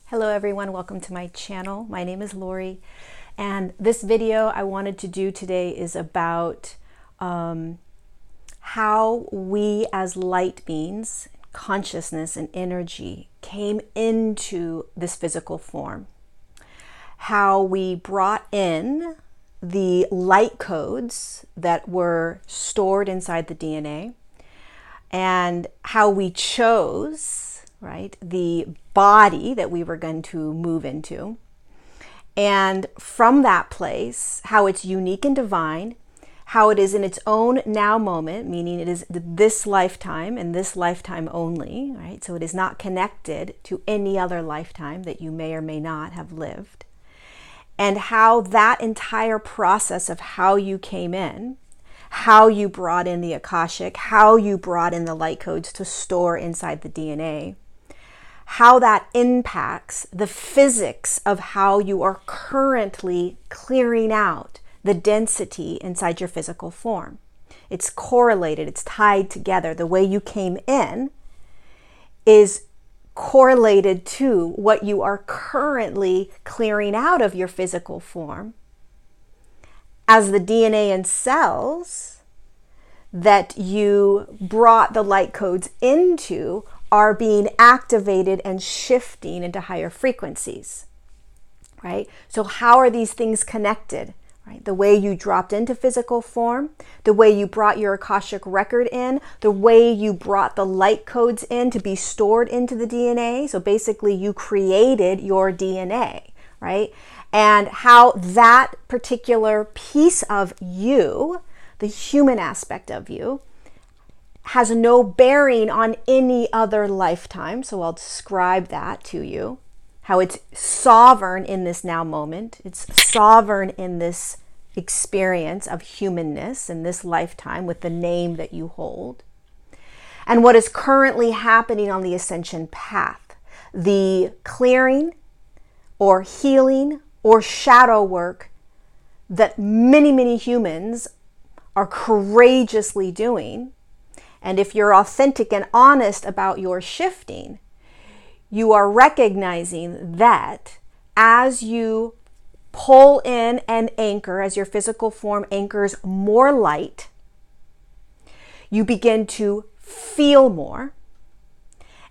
Hello everyone, welcome to my channel. My name is Lori, and this video I wanted to do today is about how we as light beings, consciousness and energy came into this physical form. How we brought in the light codes that were stored inside the DNA, and how we chose, right, the body that we were going to move into. And from that place, how it's unique and divine, how it is in its own now moment, meaning it is this lifetime and this lifetime only, right? So it is not connected to any other lifetime that you may or may not have lived. And how that entire process of how you came in, how you brought in the Akashic, how you brought in the light codes to store inside the DNA, how that impacts the physics of how you are currently clearing out the density inside your physical form. It's correlated, it's tied together. The way you came in is correlated to what you are currently clearing out of your physical form, as the DNA and cells that you brought the light codes into are being activated and shifting into higher frequencies, right? So how are these things connected, right? The way you dropped into physical form, the way you brought your Akashic Record in, the way you brought the light codes in to be stored into the DNA. So basically you created your DNA, right? And how that particular piece of you, the human aspect of you, has no bearing on any other lifetime. So I'll describe that to you, how it's sovereign in this now moment. It's sovereign in this experience of humanness in this lifetime with the name that you hold. And what is currently happening on the ascension path, the clearing or healing or shadow work that many humans are courageously doing. And if you're authentic and honest about your shifting, you are recognizing that as you pull in and anchor, as your physical form anchors more light, you begin to feel more.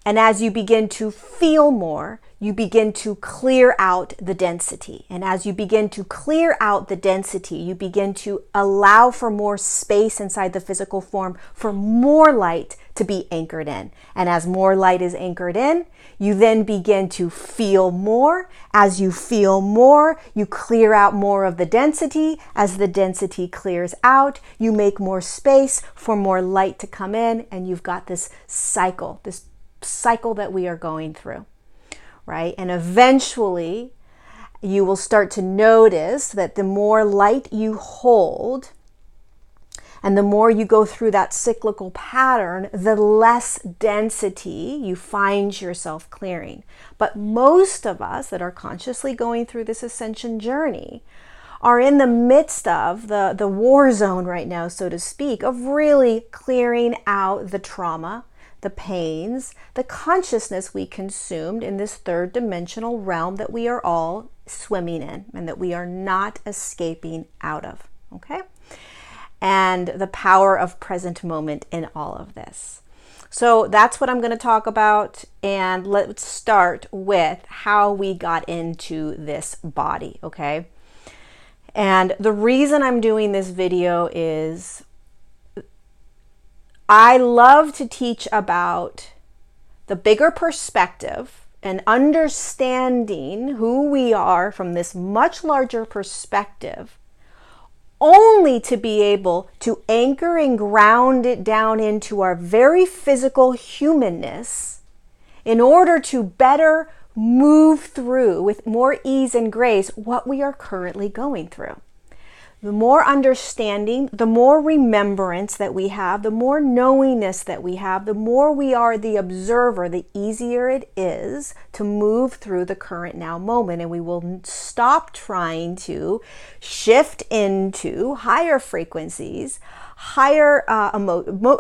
And as you begin to feel more, you begin to clear out the density. And as you begin to clear out the density, you begin to allow for more space inside the physical form for more light to be anchored in. And as more light is anchored in, you then begin to feel more. As you feel more, you clear out more of the density. As the density clears out, you make more space for more light to come in. And you've got this cycle that we are going through, right? And eventually you will start to notice that the more light you hold and the more you go through that cyclical pattern, the less density you find yourself clearing. But most of us that are consciously going through this ascension journey are in the midst of the war zone right now, so to speak, of really clearing out the trauma, the pains, the consciousness we consumed in this third dimensional realm that we are all swimming in and that we are not escaping out of, okay? And the power of present moment in all of this. So that's what I'm going to talk about, and let's start with how we got into this body, okay? And the reason I'm doing this video is I love to teach about the bigger perspective and understanding who we are from this much larger perspective, only to be able to anchor and ground it down into our very physical humanness in order to better move through with more ease and grace what we are currently going through. The more understanding, the more remembrance that we have, the more knowingness that we have, the more we are the observer, the easier it is to move through the current now moment. And we will stop trying to shift into higher frequencies, higher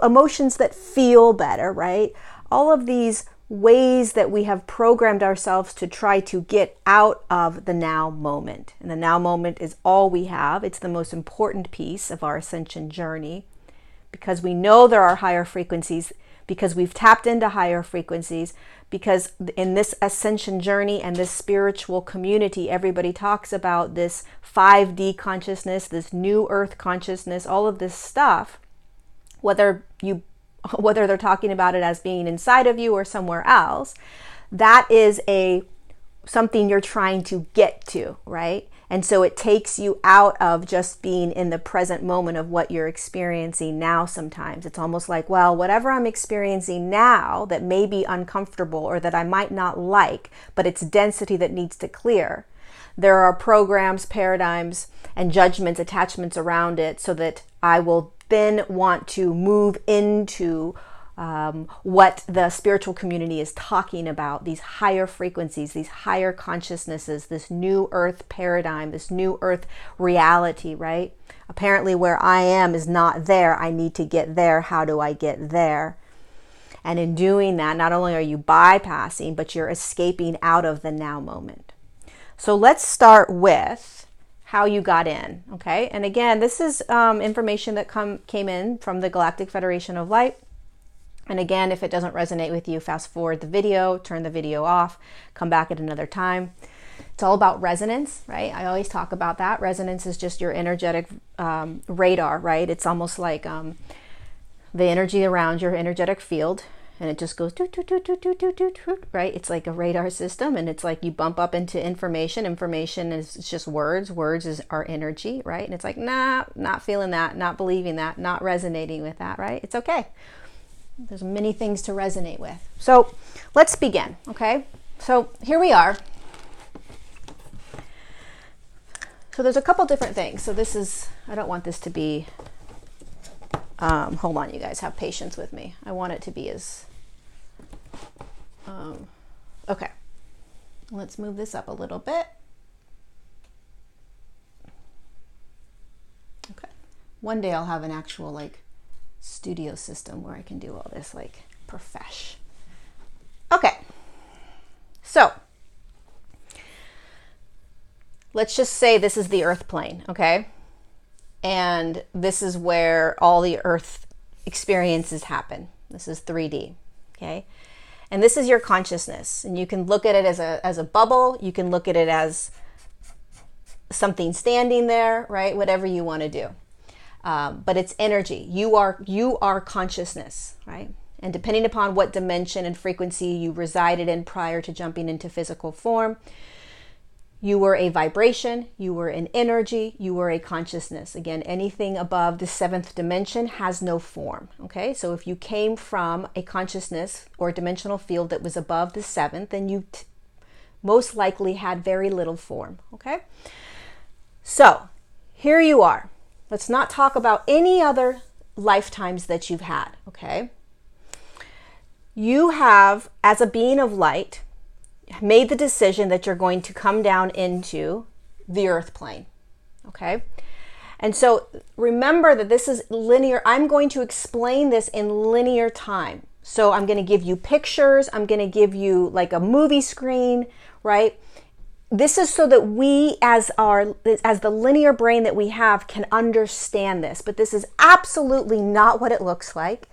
emotions that feel better, right? All of these ways that we have programmed ourselves to try to get out of the now moment. And the now moment is all we have. It's the most important piece of our ascension journey, because we know there are higher frequencies, because we've tapped into higher frequencies, because in this ascension journey and this spiritual community, everybody talks about this 5D consciousness, this new earth consciousness, all of this stuff, whether they're talking about it as being inside of you or somewhere else, that is something you're trying to get to, right? And so it takes you out of just being in the present moment of what you're experiencing now. Sometimes it's almost like, well, whatever I'm experiencing now that may be uncomfortable or that I might not like, but it's density that needs to clear. There are programs, paradigms, and judgments, attachments around it, so that I will then want to move into what the spiritual community is talking about, these higher frequencies, these higher consciousnesses, this new earth paradigm, this new earth reality, right? Apparently where I am is not there. I need to get there. How do I get there? And in doing that, not only are you bypassing, but you're escaping out of the now moment. So let's start with how you got in, okay? And again, this is information that came in from the Galactic Federation of Light. And again, if it doesn't resonate with you, fast forward the video, turn the video off, come back at another time. It's all about resonance, right? I always talk about that. Resonance is just your energetic radar, right? It's almost like the energy around your energetic field, and it just goes doot, doot, doot, doot, doot, doot, doot, doot, right? It's like a radar system, and it's like you bump up into information. Information is it's just words. Words is our energy, right? And it's like, nah, not feeling that, not believing that, not resonating with that, right? It's okay. There's many things to resonate with. So let's begin, okay? So here we are. So there's a couple different things. So this is, I don't want this to be, hold on, you guys, have patience with me. I want it to be as, okay. Let's move this up a little bit. Okay. One day I'll have an actual like studio system where I can do all this like profesh. Okay, so let's just say this is the earth plane, okay? And this is where all the earth experiences happen. This is 3D, okay? And this is your consciousness. And you can look at it as a bubble. You can look at it as something standing there, right? Whatever you want to do. But it's energy. You are consciousness, right? And depending upon what dimension and frequency you resided in prior to jumping into physical form, you were a vibration, you were an energy, you were a consciousness. Again, anything above the 7th dimension has no form, okay? So if you came from a consciousness or dimensional field that was above the 7th, then you most likely had very little form, okay? So here you are. Let's not talk about any other lifetimes that you've had, okay? You have, as a being of light, made the decision that you're going to come down into the earth plane, okay? And so remember that this is linear. I'm going to explain this in linear time. So I'm going to give you pictures. I'm going to give you like a movie screen, right? This is so that we, as the linear brain that we have, can understand this. But this is absolutely not what it looks like.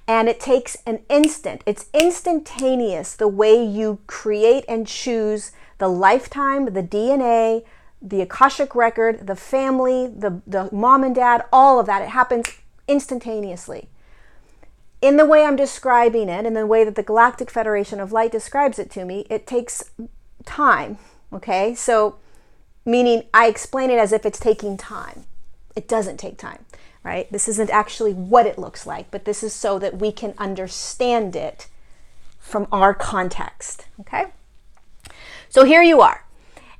And it takes an instant. It's instantaneous, the way you create and choose the lifetime, the DNA, the Akashic Record, the family, the mom and dad, all of that. It happens instantaneously. In the way I'm describing it, in the way that the Galactic Federation of Light describes it to me, it takes time. Okay, so meaning I explain it as if it's taking time. It doesn't take time, right? This isn't actually what it looks like, but this is so that we can understand it from our context, okay? So here you are.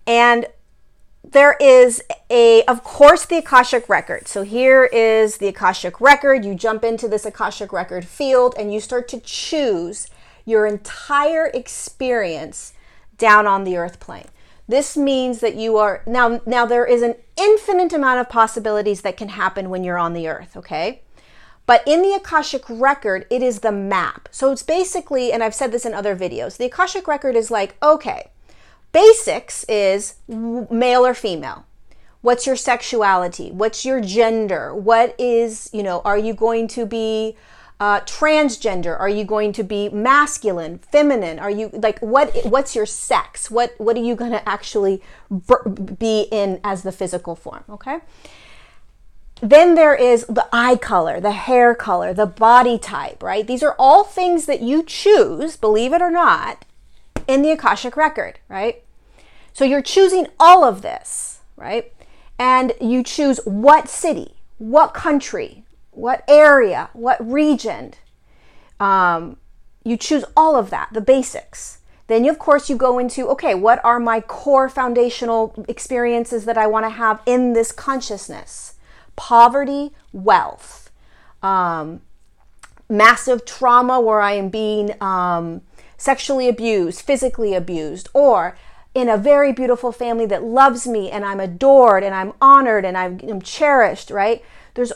And there is of course, the Akashic Record. So here is the Akashic Record. You jump into this Akashic Record field and you start to choose your entire experience down on the earth plane. This means that you are, now there is an infinite amount of possibilities that can happen when you're on the earth, okay? But in the Akashic Record, it is the map. So it's basically, and I've said this in other videos, the Akashic Record is like, okay, basics is male or female. What's your sexuality? What's your gender? What is, are you going to be transgender? Are you going to be masculine, feminine? Are you like, what's your sex? What are you going to actually be in as the physical form? Okay. Then there is the eye color, the hair color, the body type, right? These are all things that you choose, believe it or not, in the Akashic Record, right? So you're choosing all of this, right? And you choose what city, what country, what area, what region. You choose all of that, the basics. Then, of course, you go into, okay, what are my core foundational experiences that I want to have in this consciousness? Poverty, wealth, massive trauma where I am being sexually abused, physically abused, or in a very beautiful family that loves me and I'm adored and I'm honored and I'm cherished, right? There's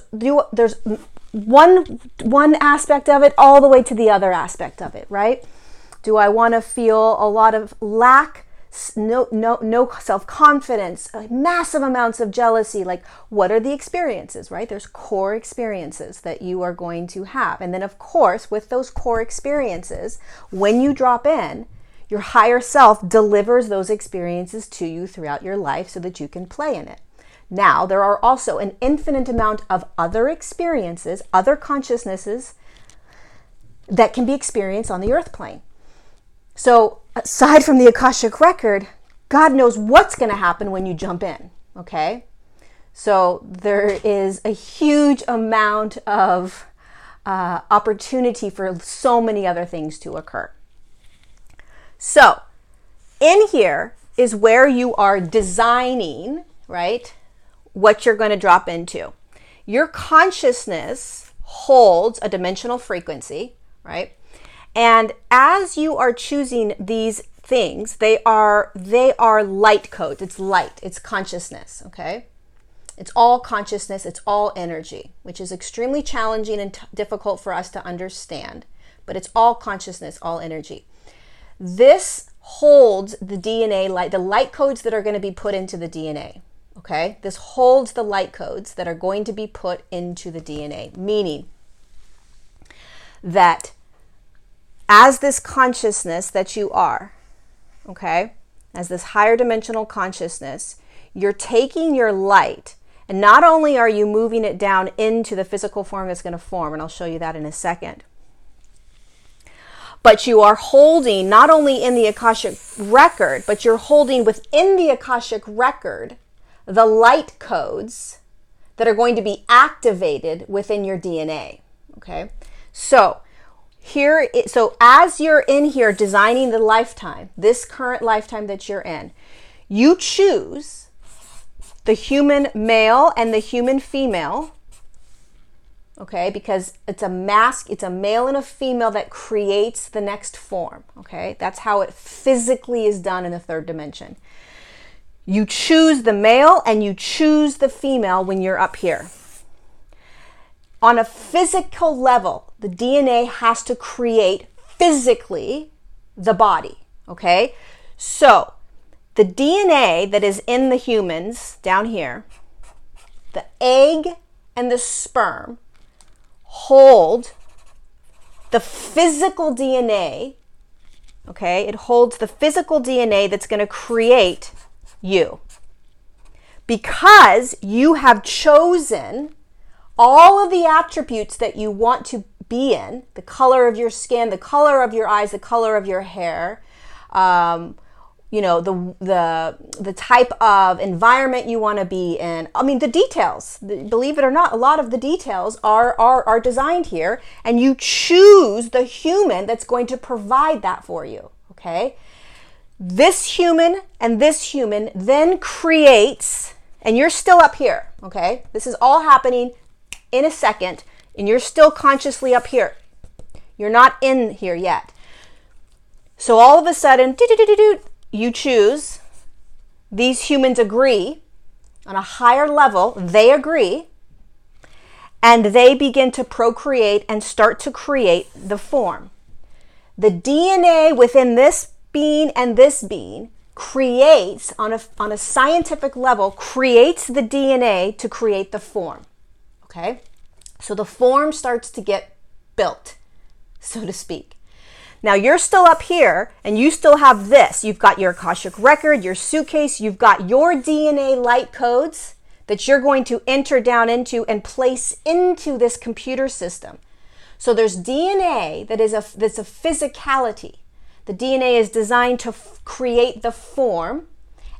one aspect of it all the way to the other aspect of it, right? Do I want to feel a lot of lack? No self-confidence, massive amounts of jealousy? Like, what are the experiences, right? There's core experiences that you are going to have. And then, of course, with those core experiences, when you drop in, your higher self delivers those experiences to you throughout your life so that you can play in it. Now, there are also an infinite amount of other experiences, other consciousnesses that can be experienced on the earth plane. So aside from the Akashic Record, God knows what's going to happen when you jump in, okay? So there is a huge amount of opportunity for so many other things to occur. So in here is where you are designing, right, what you're going to drop into. Your consciousness holds a dimensional frequency, right? And as you are choosing these things, they are light codes. It's light, it's consciousness, okay? It's all consciousness, it's all energy, which is extremely challenging and difficult for us to understand, but it's all consciousness, all energy. This holds the DNA, the light codes that are going to be put into the DNA, okay? This holds the light codes that are going to be put into the DNA, meaning that as this consciousness that you are, okay, as this higher dimensional consciousness, you're taking your light, and not only are you moving it down into the physical form that's going to form, and I'll show you that in a second, but you are holding not only in the Akashic Record, but you're holding within the Akashic Record the light codes that are going to be activated within your DNA, okay? So as you're in here designing the lifetime, this current lifetime that you're in, you choose the human male and the human female, okay? Because it's a male and a female that creates the next form, okay? That's how it physically is done in the third dimension. You choose the male and you choose the female when you're up here. On a physical level, the DNA has to create physically the body, okay? So the DNA that is in the humans down here, the egg and the sperm hold the physical DNA, okay? It holds the physical DNA that's going to create you. Because you have chosen all of the attributes that you want to be in, the color of your skin, the color of your eyes, the color of your hair, the type of environment you want to be in. I mean, the details, believe it or not, a lot of the details are designed here, and you choose the human that's going to provide that for you, okay? This human and this human then creates, and you're still up here, okay? This is all happening in a second, and you're still consciously up here. You're not in here yet. So all of a sudden, you choose, these humans agree, on a higher level, they agree, and they begin to procreate and start to create the form. The DNA within this being and this being creates, on a scientific level, creates the DNA to create the form. Okay? So the form starts to get built, so to speak. Now you're still up here and you still have this. You've got your Akashic Record, your suitcase, you've got your DNA light codes that you're going to enter down into and place into this computer system. So there's DNA that's a physicality. The DNA is designed to create the form,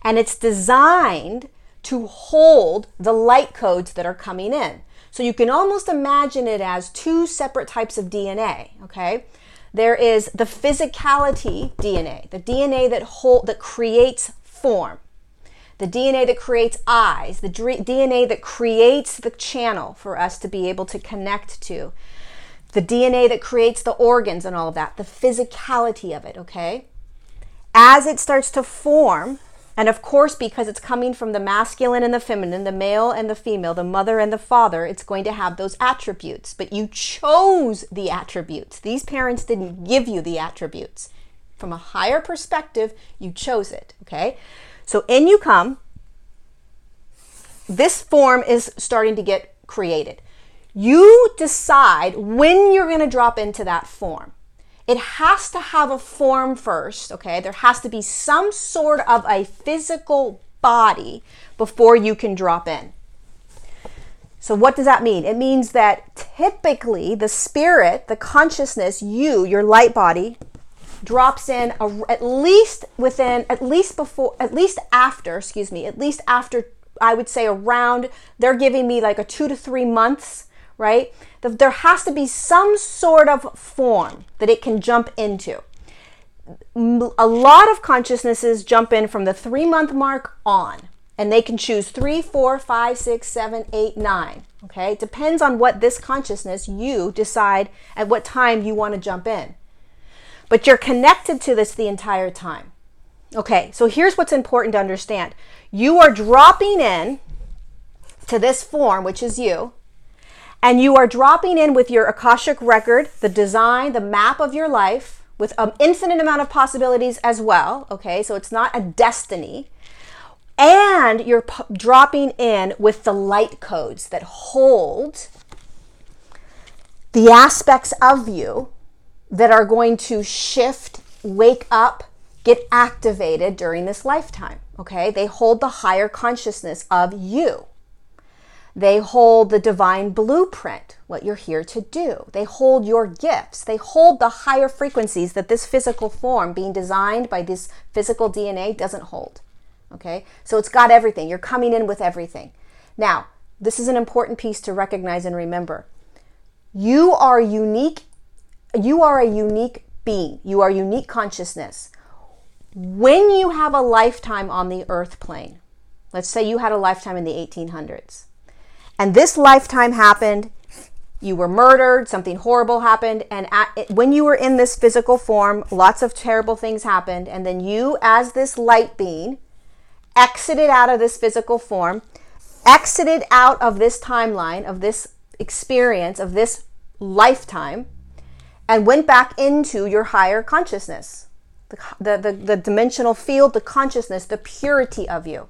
and it's designed to hold the light codes that are coming in. So you can almost imagine it as two separate types of DNA, okay? There is the physicality DNA, the DNA that creates form, the DNA that creates eyes, the DNA that creates the channel for us to be able to connect to, the DNA that creates the organs and all of that, the physicality of it, okay? As it starts to form, and of course, because it's coming from the masculine and the feminine, the male and the female, the mother and the father, it's going to have those attributes. But you chose the attributes. These parents didn't give you the attributes. From a higher perspective, you chose it, okay? So in you come. This form is starting to get created. You decide when you're going to drop into that form. It has to have a form first, okay? There has to be some sort of a physical body before you can drop in. So what does that mean? It means that typically the spirit, the consciousness, your light body, drops in at least after, I would say around, they're giving me like a 2 to 3 months, right? There has to be some sort of form that it can jump into. A lot of consciousnesses jump in from the 3-month mark on, and they can choose 3, 4, 5, 6, 7, 8, 9. Okay, it depends on what this consciousness you decide at what time you want to jump in. But you're connected to this the entire time. Okay, so here's what's important to understand. You are dropping in to this form, which is you. And you are dropping in with your Akashic Record, the design, the map of your life, with an infinite amount of possibilities as well, okay? So it's not a destiny. And you're dropping in with the light codes that hold the aspects of you that are going to shift, wake up, get activated during this lifetime, okay? They hold the higher consciousness of you. They hold the divine blueprint, what you're here to do. They hold your gifts. They hold the higher frequencies that this physical form being designed by this physical DNA doesn't hold. Okay? So it's got everything. You're coming in with everything. Now, this is an important piece to recognize and remember. You are unique. You are a unique being. You are unique consciousness. When you have a lifetime on the earth plane, let's say you had a lifetime in the 1800s, and this lifetime happened, you were murdered, something horrible happened, and when you were in this physical form, lots of terrible things happened, and then you, as this light being, exited out of this physical form, exited out of this timeline, of this experience, of this lifetime, and went back into your higher consciousness, the dimensional field, the consciousness, the purity of you.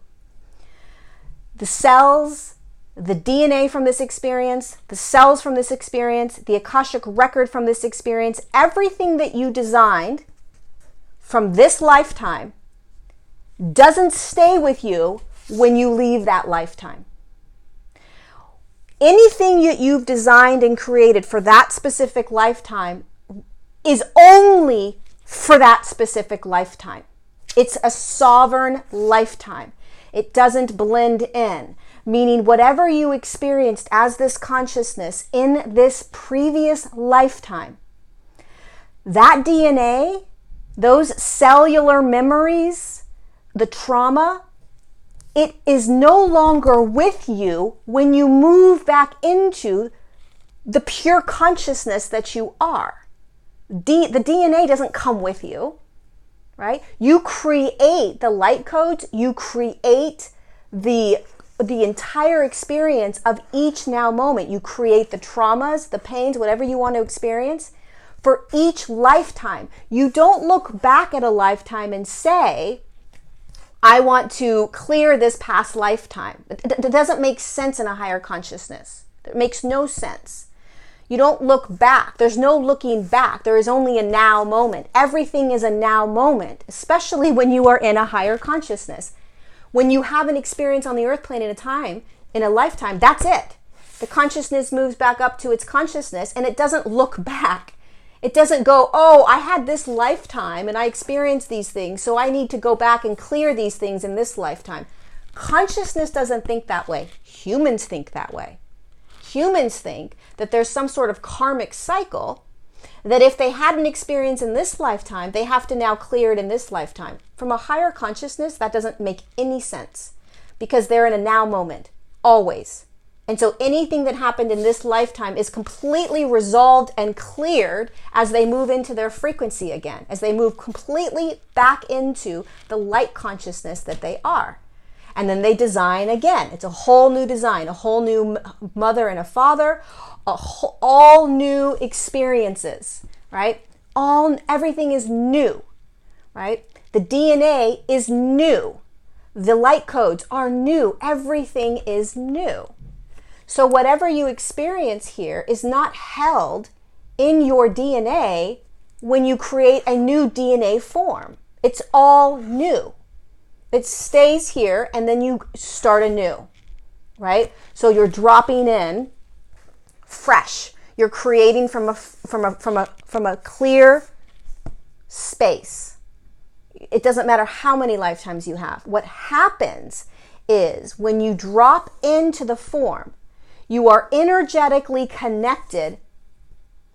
The cells, the DNA from this experience, the cells from this experience, the Akashic Record from this experience, everything that you designed from this lifetime doesn't stay with you when you leave that lifetime. Anything that you've designed and created for that specific lifetime is only for that specific lifetime. It's a sovereign lifetime. It doesn't blend in. Meaning whatever you experienced as this consciousness in this previous lifetime, that DNA, those cellular memories, the trauma, it is no longer with you when you move back into the pure consciousness that you are. The DNA doesn't come with you, right? You create the light codes, you create the the entire experience of each now moment. You create the traumas, the pains, whatever you want to experience for each lifetime. You don't look back at a lifetime and say, I want to clear this past lifetime. It doesn't make sense in a higher consciousness. It makes no sense. You don't look back. There's no looking back. There is only a now moment. Everything is a now moment, especially when you are in a higher consciousness. When you have an experience on the earth plane in a lifetime, that's it. The consciousness moves back up to its consciousness and it doesn't look back. It doesn't go, oh, I had this lifetime and I experienced these things, so I need to go back and clear these things in this lifetime. Consciousness doesn't think that way. Humans think that way. Humans think that there's some sort of karmic cycle that if they had an experience in this lifetime, they have to now clear it in this lifetime. From a higher consciousness, that doesn't make any sense because they're in a now moment, always. And so anything that happened in this lifetime is completely resolved and cleared as they move into their frequency again, as they move completely back into the light consciousness that they are. And then they design again. It's a whole new design, a whole new mother and a father, all new experiences, right? Everything is new, right? The DNA is new. The light codes are new. Everything is new. So whatever you experience here is not held in your DNA when you create a new DNA form. It's all new. It stays here and then you start anew, right? So you're dropping in fresh. You're creating from a clear space. It doesn't matter how many lifetimes you have. What happens is when you drop into the form, you are energetically connected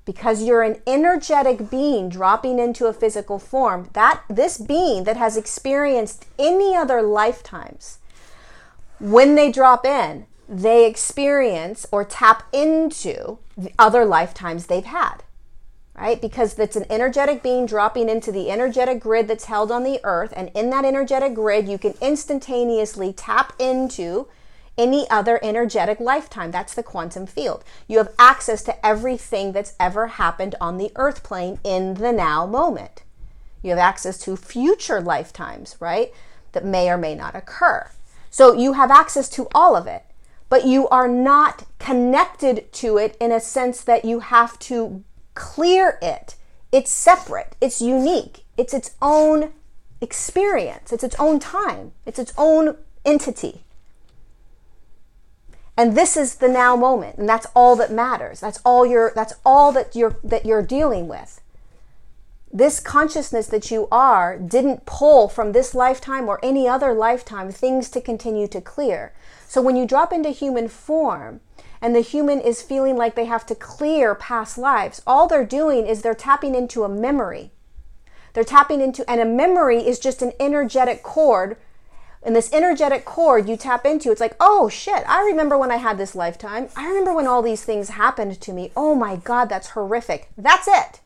because you're an energetic being dropping into a physical form. This being that has experienced any other lifetimes, when they drop in, they experience or tap into the other lifetimes they've had, right? Because it's an energetic being dropping into the energetic grid that's held on the earth. And in that energetic grid, you can instantaneously tap into any other energetic lifetime. That's the quantum field. You have access to everything that's ever happened on the earth plane in the now moment. You have access to future lifetimes, right? That may or may not occur. So you have access to all of it, but you are not connected to it in a sense that you have to clear it. It's separate. It's unique. It's its own experience. It's its own time. It's its own entity. And this is the now moment, and that's all that matters. That's all that you're dealing with. This consciousness that you are didn't pull from this lifetime or any other lifetime things to continue to clear. So when you drop into human form and the human is feeling like they have to clear past lives, all they're doing is they're tapping into a memory. And a memory is just an energetic cord. And this energetic cord you tap into, it's like, oh shit, I remember when I had this lifetime. I remember when all these things happened to me. Oh my God, that's horrific. That's it.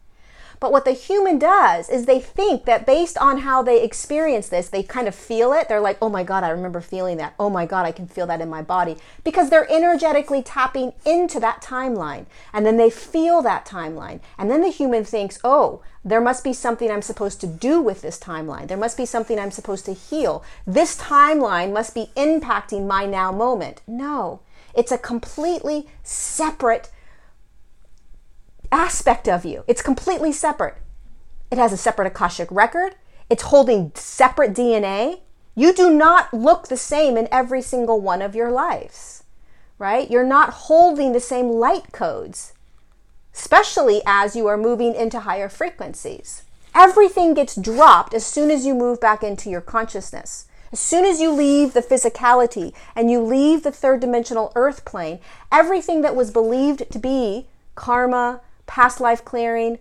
But what the human does is they think that based on how they experience this, they kind of feel it. They're like, oh my God, I remember feeling that. Oh my God, I can feel that in my body. Because they're energetically tapping into that timeline. And then they feel that timeline. And then the human thinks, oh, there must be something I'm supposed to do with this timeline. There must be something I'm supposed to heal. This timeline must be impacting my now moment. No, it's a completely separate aspect of you. It's completely separate. It has a separate Akashic record. It's holding separate DNA. You do not look the same in every single one of your lives, right? You're not holding the same light codes, especially as you are moving into higher frequencies. Everything gets dropped as soon as you move back into your consciousness. As soon as you leave the physicality and you leave the third dimensional earth plane, everything that was believed to be karma, past life clearing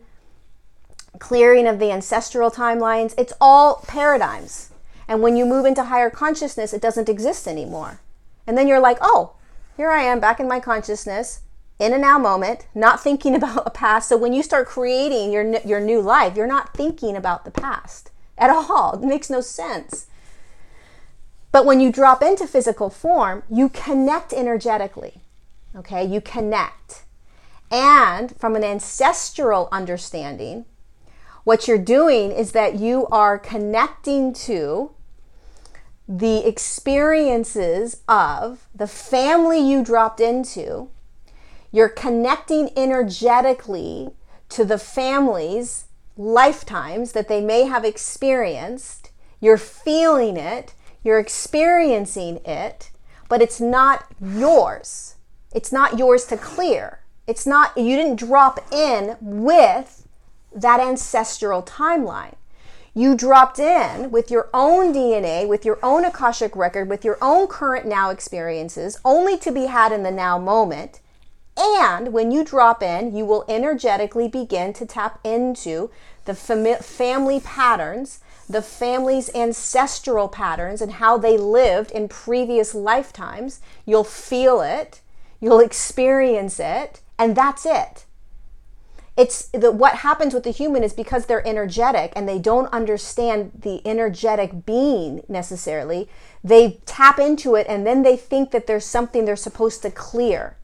of the ancestral timelines, it's all paradigms. And when you move into higher consciousness, it doesn't exist anymore. And then you're like, oh, here I am back in my consciousness, in a now moment, not thinking about a past. So when you start creating your new life, you're not thinking about the past at all. It makes no sense. But when you drop into physical form, you connect energetically, okay? You connect. And from an ancestral understanding, what you're doing is that you are connecting to the experiences of the family you dropped into. You're connecting energetically to the family's lifetimes that they may have experienced. You're feeling it, you're experiencing it, but it's not yours. It's not yours to clear. It's not, you didn't drop in with that ancestral timeline. You dropped in with your own DNA, with your own Akashic record, with your own current now experiences, only to be had in the now moment. And when you drop in, you will energetically begin to tap into the family patterns, the family's ancestral patterns, and how they lived in previous lifetimes. You'll feel it, you'll experience it, and that's it. What happens with the human is because they're energetic and they don't understand the energetic being necessarily, they tap into it and then they think that there's something they're supposed to clear.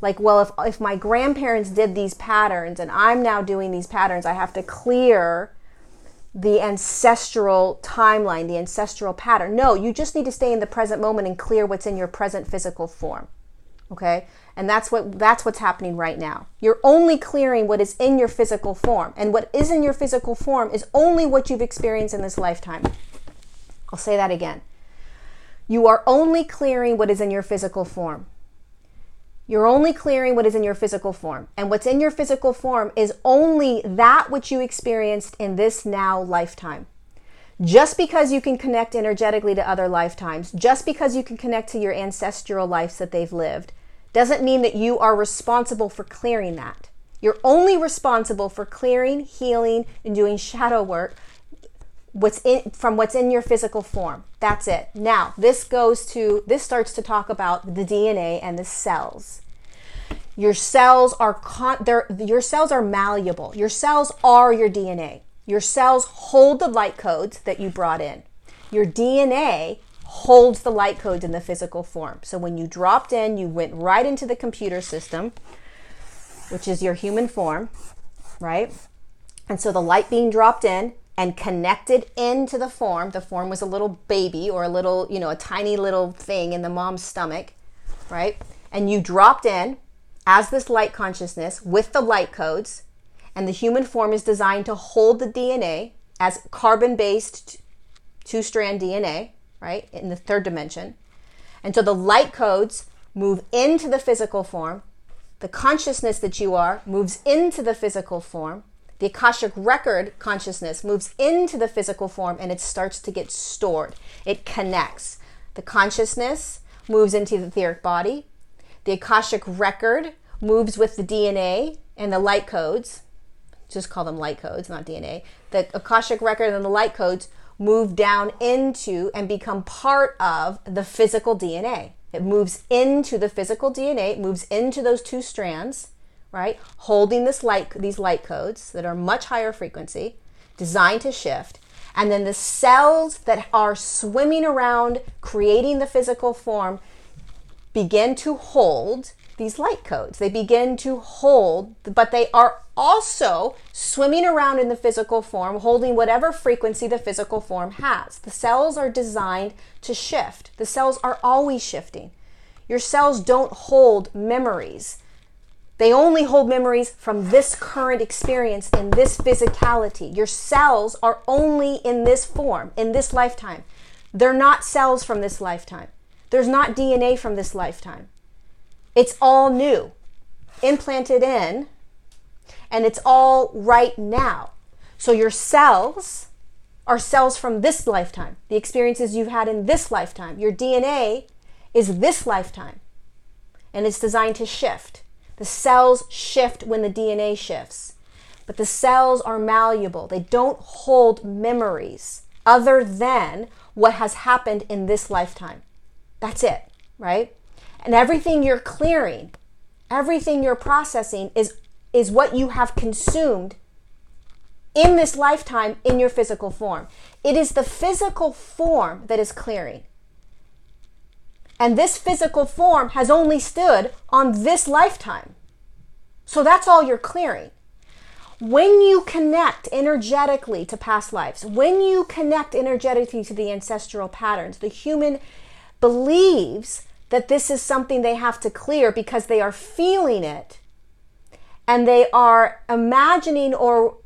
Like, well, if my grandparents did these patterns and I'm now doing these patterns, I have to clear the ancestral timeline, the ancestral pattern. No, you just need to stay in the present moment and clear what's in your present physical form. Okay? And that's what's happening right now. You're only clearing what is in your physical form. And what is in your physical form is only what you've experienced in this lifetime. I'll say that again. You are only clearing what is in your physical form. You're only clearing what is in your physical form. And what's in your physical form is only that which you experienced in this now lifetime. Just because you can connect energetically to other lifetimes, just because you can connect to your ancestral lives that they've lived, doesn't mean that you are responsible for clearing that. You're only responsible for clearing, healing, and doing shadow work from what's in your physical form. That's it. Now, this starts to talk about the DNA and the cells. Your cells are malleable. Your cells are your DNA. Your cells hold the light codes that you brought in. Your DNA holds the light codes in the physical form. So when you dropped in, you went right into the computer system, which is your human form, right? And so the light being dropped in and connected into the form was a little baby or a tiny little thing in the mom's stomach, right? And you dropped in as this light consciousness with the light codes, and the human form is designed to hold the DNA as carbon-based two-strand DNA, right, in the third dimension. And so the light codes move into the physical form. The consciousness that you are moves into the physical form. The Akashic Record consciousness moves into the physical form and it starts to get stored. It connects. The consciousness moves into the etheric body. The Akashic Record moves with the DNA and the light codes. Just call them light codes, not DNA. The Akashic Record and the light codes move down into and become part of the physical DNA. It moves into the physical DNA. It moves into those two strands, right? Holding these light codes that are much higher frequency, designed to shift. And then the cells that are swimming around, creating the physical form, begin to hold these light codes. They begin to hold, but they are also swimming around in the physical form, holding whatever frequency the physical form has. The cells are designed to shift. The cells are always shifting. Your cells don't hold memories. They only hold memories from this current experience in this physicality. Your cells are only in this form, in this lifetime. They're not cells from this lifetime. There's not DNA from this lifetime. It's all new, implanted in, and it's all right now. So your cells are cells from this lifetime, the experiences you've had in this lifetime. Your DNA is this lifetime, and it's designed to shift. The cells shift when the DNA shifts, but the cells are malleable. They don't hold memories other than what has happened in this lifetime. That's it, right? And everything you're clearing, everything you're processing is what you have consumed in this lifetime in your physical form. It is the physical form that is clearing. And this physical form has only stood on this lifetime. So that's all you're clearing. When you connect energetically to past lives, when you connect energetically to the ancestral patterns, the human believes that this is something they have to clear because they are feeling it, and they are imagining or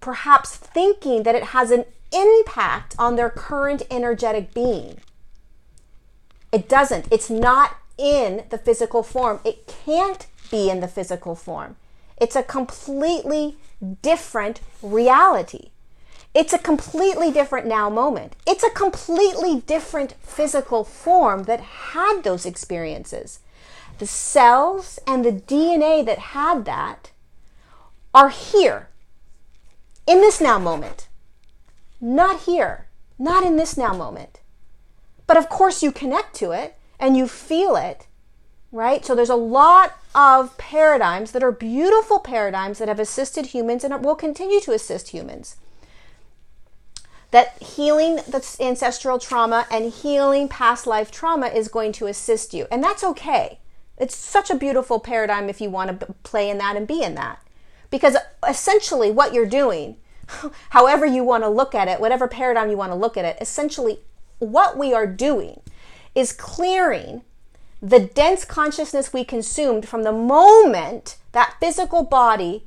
perhaps thinking that it has an impact on their current energetic being. It doesn't. It's not in the physical form. It can't be in the physical form. It's a completely different reality. It's a completely different now moment. It's a completely different physical form that had those experiences. The cells and the DNA that had that are here in this now moment. Not here, not in this now moment. But of course you connect to it and you feel it, right? So there's a lot of paradigms that are beautiful paradigms that have assisted humans and will continue to assist humans. That healing the ancestral trauma and healing past life trauma is going to assist you. And that's okay. It's such a beautiful paradigm if you want to play in that and be in that. Because essentially what you're doing, however you want to look at it, whatever paradigm you want to look at it, essentially what we are doing is clearing the dense consciousness we consumed from the moment that physical body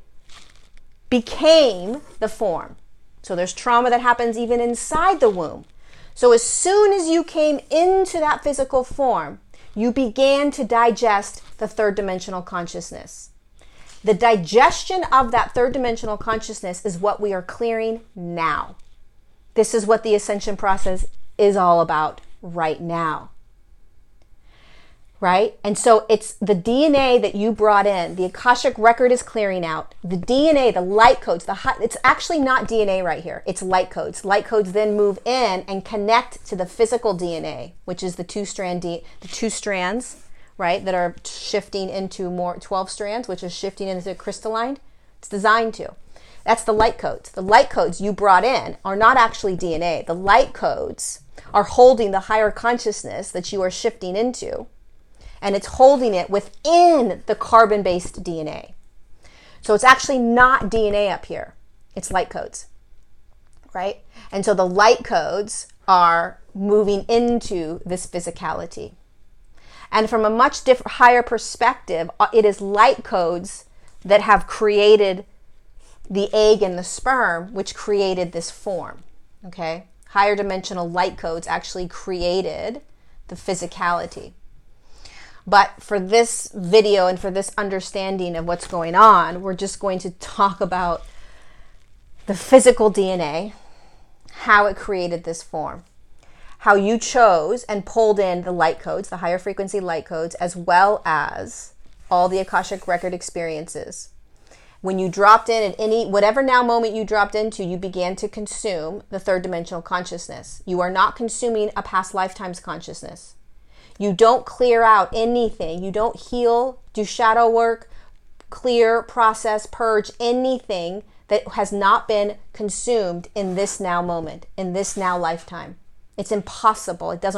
became the form. So there's trauma that happens even inside the womb. So as soon as you came into that physical form, you began to digest the third dimensional consciousness. The digestion of that third dimensional consciousness is what we are clearing now. This is what the ascension process is all about right now. Right? And so it's the DNA that you brought in. The Akashic Record is clearing out. The DNA, the light codes, it's actually not DNA right here. It's light codes. Light codes then move in and connect to the physical DNA, which is the two strands, right, that are shifting into more 12 strands, which is shifting into crystalline. It's designed to. That's the light codes. The light codes you brought in are not actually DNA. The light codes are holding the higher consciousness that you are shifting into, and it's holding it within the carbon-based DNA. So it's actually not DNA up here. It's light codes, right? And so the light codes are moving into this physicality. And from a much higher perspective, it is light codes that have created the egg and the sperm, which created this form, okay? Higher dimensional light codes actually created the physicality. But for this video and for this understanding of what's going on, we're just going to talk about the physical DNA, how it created this form, how you chose and pulled in the light codes, the higher frequency light codes, as well as all the Akashic Record experiences. When you dropped in at whatever now moment you dropped into, you began to consume the third dimensional consciousness. You are not consuming a past lifetime's consciousness. You don't clear out anything. You don't heal, do shadow work, clear, process, purge anything that has not been consumed in this now moment, in this now lifetime. It's impossible. It's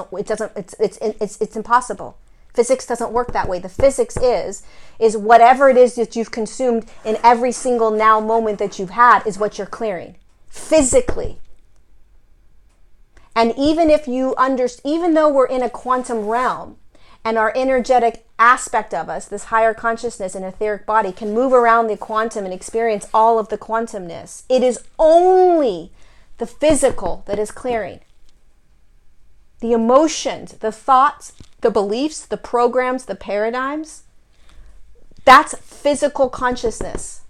impossible. Physics doesn't work that way. The physics is whatever it is that you've consumed in every single now moment that you've had is what you're clearing physically. And even if even though we're in a quantum realm and our energetic aspect of us, this higher consciousness and etheric body can move around the quantum and experience all of the quantumness, it is only the physical that is clearing. The emotions, the thoughts, the beliefs, the programs, the paradigms, that's physical consciousness.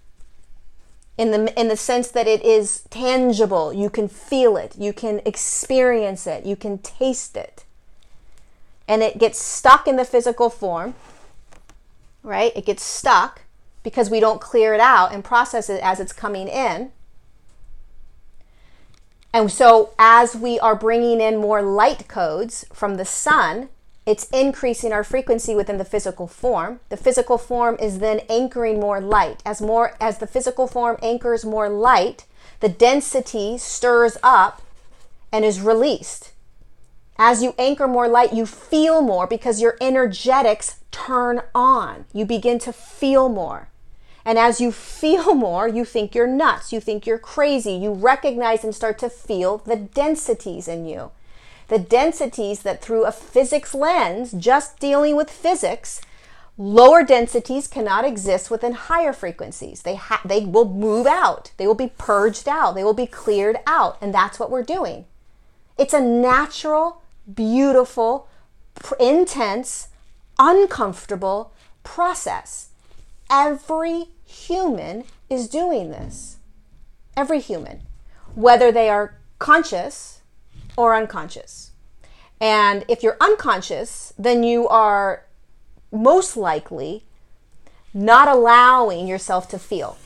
In the sense that it is tangible, you can feel it, you can experience it, you can taste it. And it gets stuck in the physical form, right? It gets stuck because we don't clear it out and process it as it's coming in. And so as we are bringing in more light codes from the sun, it's increasing our frequency within the physical form. The physical form is then anchoring more light. As the physical form anchors more light, the density stirs up and is released. As you anchor more light, you feel more because your energetics turn on. You begin to feel more. And as you feel more, you think you're nuts. You think you're crazy. You recognize and start to feel the densities in you. The densities that through a physics lens, just dealing with physics, lower densities cannot exist within higher frequencies. They will move out. They will be purged out. They will be cleared out. And that's what we're doing. It's a natural, beautiful, intense, uncomfortable process. Every human is doing this. Every human, whether they are conscious or unconscious. And if you're unconscious, then you are most likely not allowing yourself to feel,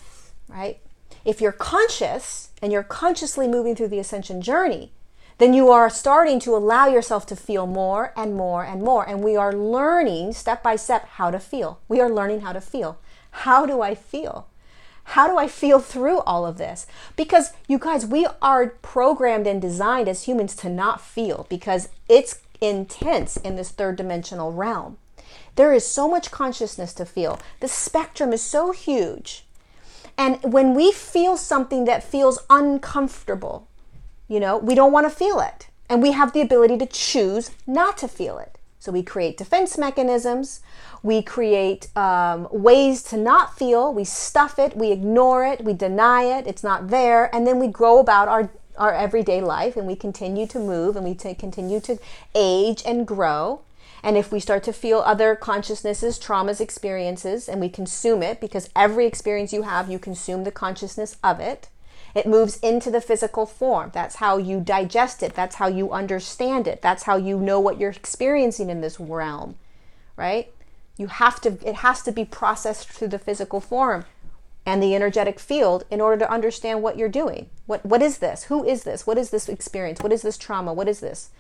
right? If you're conscious and you're consciously moving through the ascension journey, then you are starting to allow yourself to feel more and more and more. And we are learning step by step how to feel. We are learning how to feel. How do I feel? How do I feel through all of this? Because you guys, we are programmed and designed as humans to not feel because it's intense in this third dimensional realm. There is so much consciousness to feel. The spectrum is so huge. And when we feel something that feels uncomfortable, we don't want to feel it. And we have the ability to choose not to feel it. So we create defense mechanisms. We create ways to not feel. We stuff it. We ignore it. We deny it. It's not there. And then we go about our everyday life and we continue to move and we continue to age and grow. And if we start to feel other consciousnesses, traumas, experiences, and we consume it, because every experience you have, you consume the consciousness of it, it moves into the physical form. That's how you digest it. That's how you understand it. That's how you know what you're experiencing in this realm, right? It has to be processed through the physical form and the energetic field in order to understand what you're doing. What is this? Who is this? What is this experience? What is this trauma? What is this?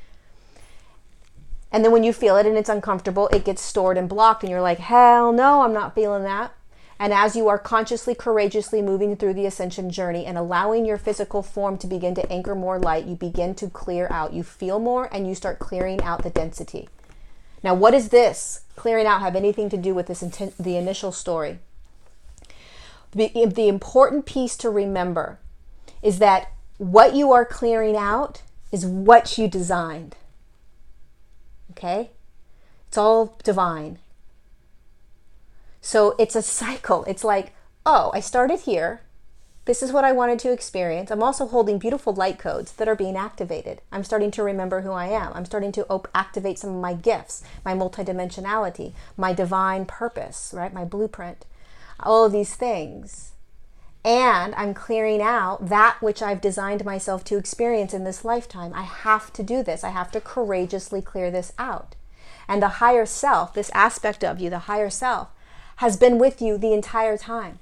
And then when you feel it and it's uncomfortable, it gets stored and blocked and you're like, hell no, I'm not feeling that. And as you are consciously, courageously moving through the ascension journey and allowing your physical form to begin to anchor more light, you begin to clear out. You feel more and you start clearing out the density. Now, what does this clearing out have anything to do with the initial story? The important piece to remember is that what you are clearing out is what you designed. Okay? It's all divine. So it's a cycle. It's like, oh, I started here. This is what I wanted to experience. I'm also holding beautiful light codes that are being activated. I'm starting to remember who I am. I'm starting to activate some of my gifts, my multidimensionality, my divine purpose, right? My blueprint, all of these things. And I'm clearing out that which I've designed myself to experience in this lifetime. I have to do this. I have to courageously clear this out. And the higher self, this aspect of you, the higher self, has been with you the entire time,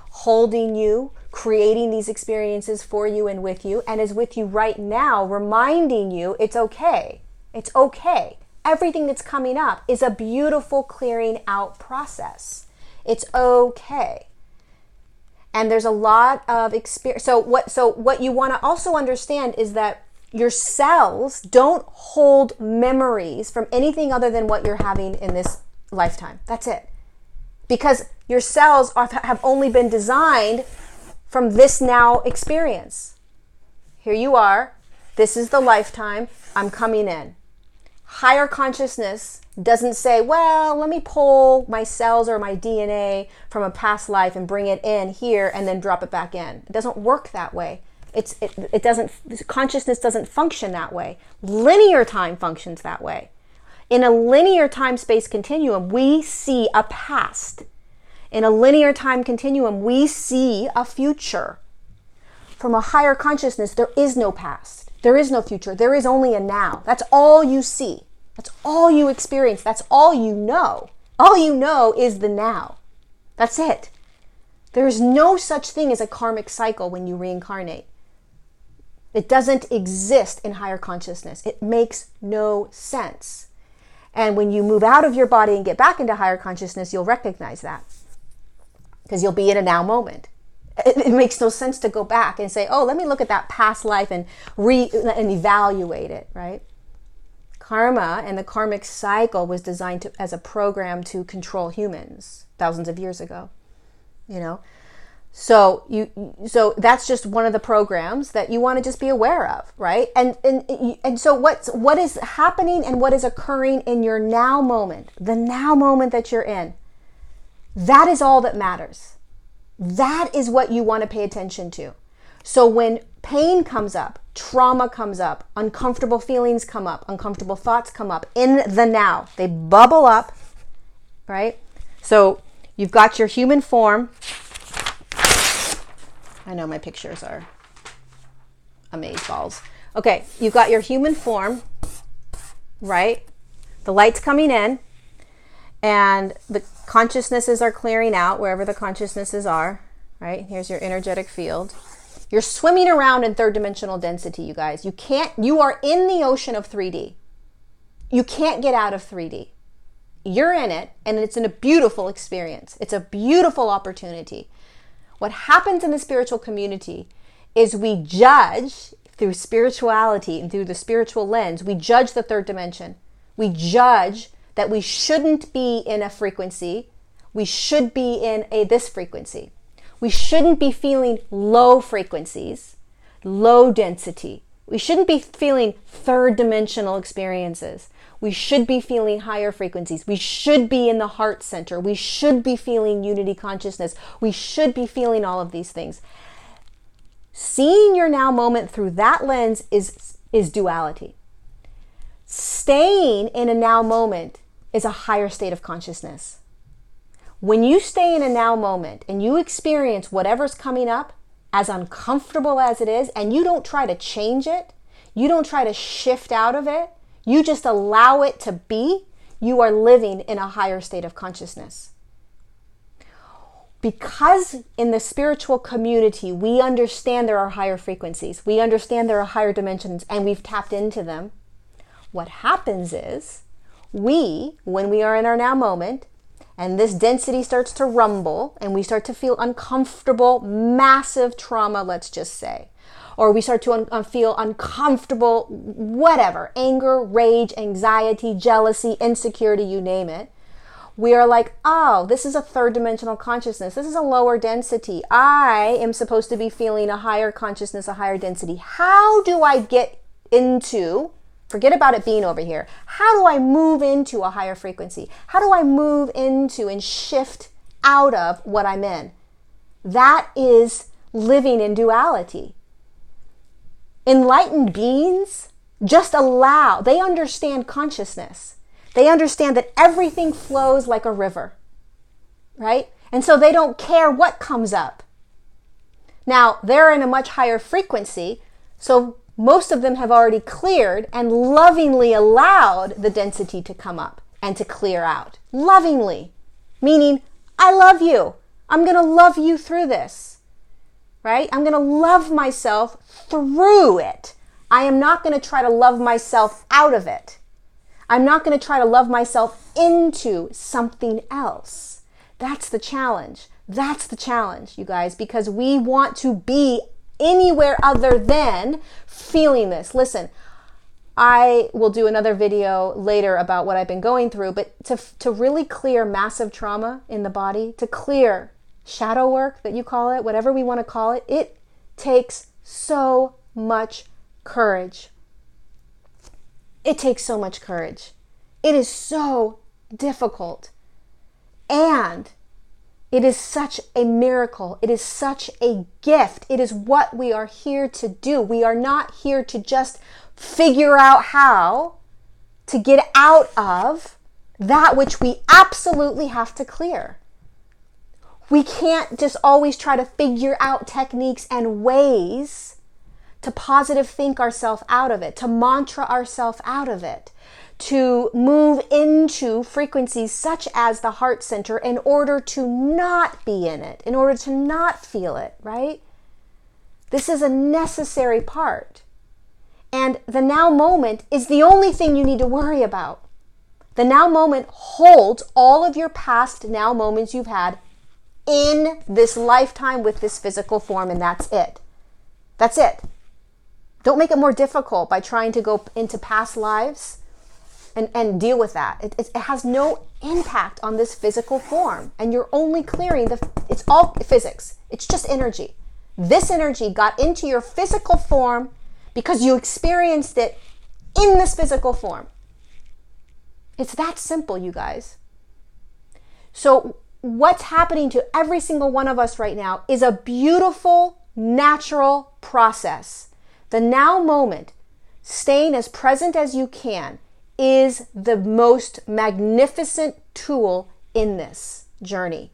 holding you, creating these experiences for you and with you, and is with you right now, reminding you it's okay. It's okay. Everything that's coming up is a beautiful clearing out process. It's okay. And there's a lot of experience. So what you want to also understand is that your cells don't hold memories from anything other than what you're having in this lifetime. That's it. Because your cells have only been designed from this now experience. Here you are. This is the lifetime. I'm coming in. Higher consciousness doesn't say, well, let me pull my cells or my DNA from a past life and bring it in here and then drop it back in. It doesn't work that way. Consciousness doesn't function that way. Linear time functions that way. In a linear time-space continuum, we see a past. In a linear time continuum, we see a future. From a higher consciousness, there is no past. There is no future. There is only a now. That's all you see. That's all you experience. That's all you know. All you know is the now. That's it. There is no such thing as a karmic cycle when you reincarnate. It doesn't exist in higher consciousness. It makes no sense. And when you move out of your body and get back into higher consciousness, you'll recognize that. Because you'll be in a now moment. It makes no sense to go back and say, oh, let me look at that past life and evaluate it, right? Karma and the karmic cycle was designed as a program to control humans thousands of years ago, you know. So that's just one of the programs that you want to just be aware of, right? And so what is happening and what is occurring in your now moment, the now moment that you're in, that is all that matters. That is what you want to pay attention to. So when pain comes up, trauma comes up, uncomfortable feelings come up, uncomfortable thoughts come up in the now, they bubble up, right? So you've got your human form. I know my pictures are amazeballs. Okay, you've got your human form, right? The light's coming in and the consciousnesses are clearing out wherever the consciousnesses are, right? Here's your energetic field. You're swimming around in third dimensional density, you guys. You are in the ocean of 3D. You can't get out of 3D. You're in it, and it's a beautiful experience. It's a beautiful opportunity. What happens in the spiritual community is we judge through spirituality and through the spiritual lens. We judge the third dimension. We judge that we shouldn't be in a frequency. We should be in this frequency. We shouldn't be feeling low frequencies, low density. We shouldn't be feeling third dimensional experiences. We should be feeling higher frequencies. We should be in the heart center. We should be feeling unity consciousness. We should be feeling all of these things. Seeing your now moment through that lens is duality. Staying in a now moment is a higher state of consciousness. When you stay in a now moment and you experience whatever's coming up, as uncomfortable as it is, and you don't try to change it, you don't try to shift out of it, you just allow it to be, you are living in a higher state of consciousness. Because in the spiritual community, we understand there are higher frequencies, we understand there are higher dimensions, and we've tapped into them, what happens is, when we are in our now moment, and this density starts to rumble, and we start to feel uncomfortable, massive trauma, let's just say, or we start to feel uncomfortable, whatever, anger, rage, anxiety, jealousy, insecurity, you name it. We are like, oh, this is a third dimensional consciousness. This is a lower density. I am supposed to be feeling a higher consciousness, a higher density. How do I get into, forget about it being over here, how do I move into a higher frequency? How do I move into and shift out of what I'm in? That is living in duality. Enlightened beings just allow, they understand consciousness. They understand that everything flows like a river, right? And so they don't care what comes up. Now, they're in a much higher frequency, so most of them have already cleared and lovingly allowed the density to come up and to clear out. Lovingly, meaning, I love you. I'm going to love you through this. Right? I'm going to love myself through it. I am not going to try to love myself out of it. I'm not going to try to love myself into something else. That's the challenge. That's the challenge, you guys, because we want to be anywhere other than feeling this. Listen, I will do another video later about what I've been going through, but to really clear massive trauma in the body, to clear shadow work that you call it, whatever we want to call it, it takes so much courage. It takes so much courage. It is so difficult. And it is such a miracle. It is such a gift. It is what we are here to do. We are not here to just figure out how to get out of that which we absolutely have to clear. We can't just always try to figure out techniques and ways to positive think ourselves out of it, to mantra ourselves out of it, to move into frequencies such as the heart center in order to not be in it, in order to not feel it, right? This is a necessary part. And the now moment is the only thing you need to worry about. The now moment holds all of your past now moments you've had in this lifetime with this physical form, and that's it. That's it. Don't make it more difficult by trying to go into past lives and deal with that. It has no impact on this physical form. And you're only clearing it's all physics. It's just energy. This energy got into your physical form because you experienced it in this physical form. It's that simple, you guys. So what's happening to every single one of us right now is a beautiful, natural process. The now moment, staying as present as you can, is the most magnificent tool in this journey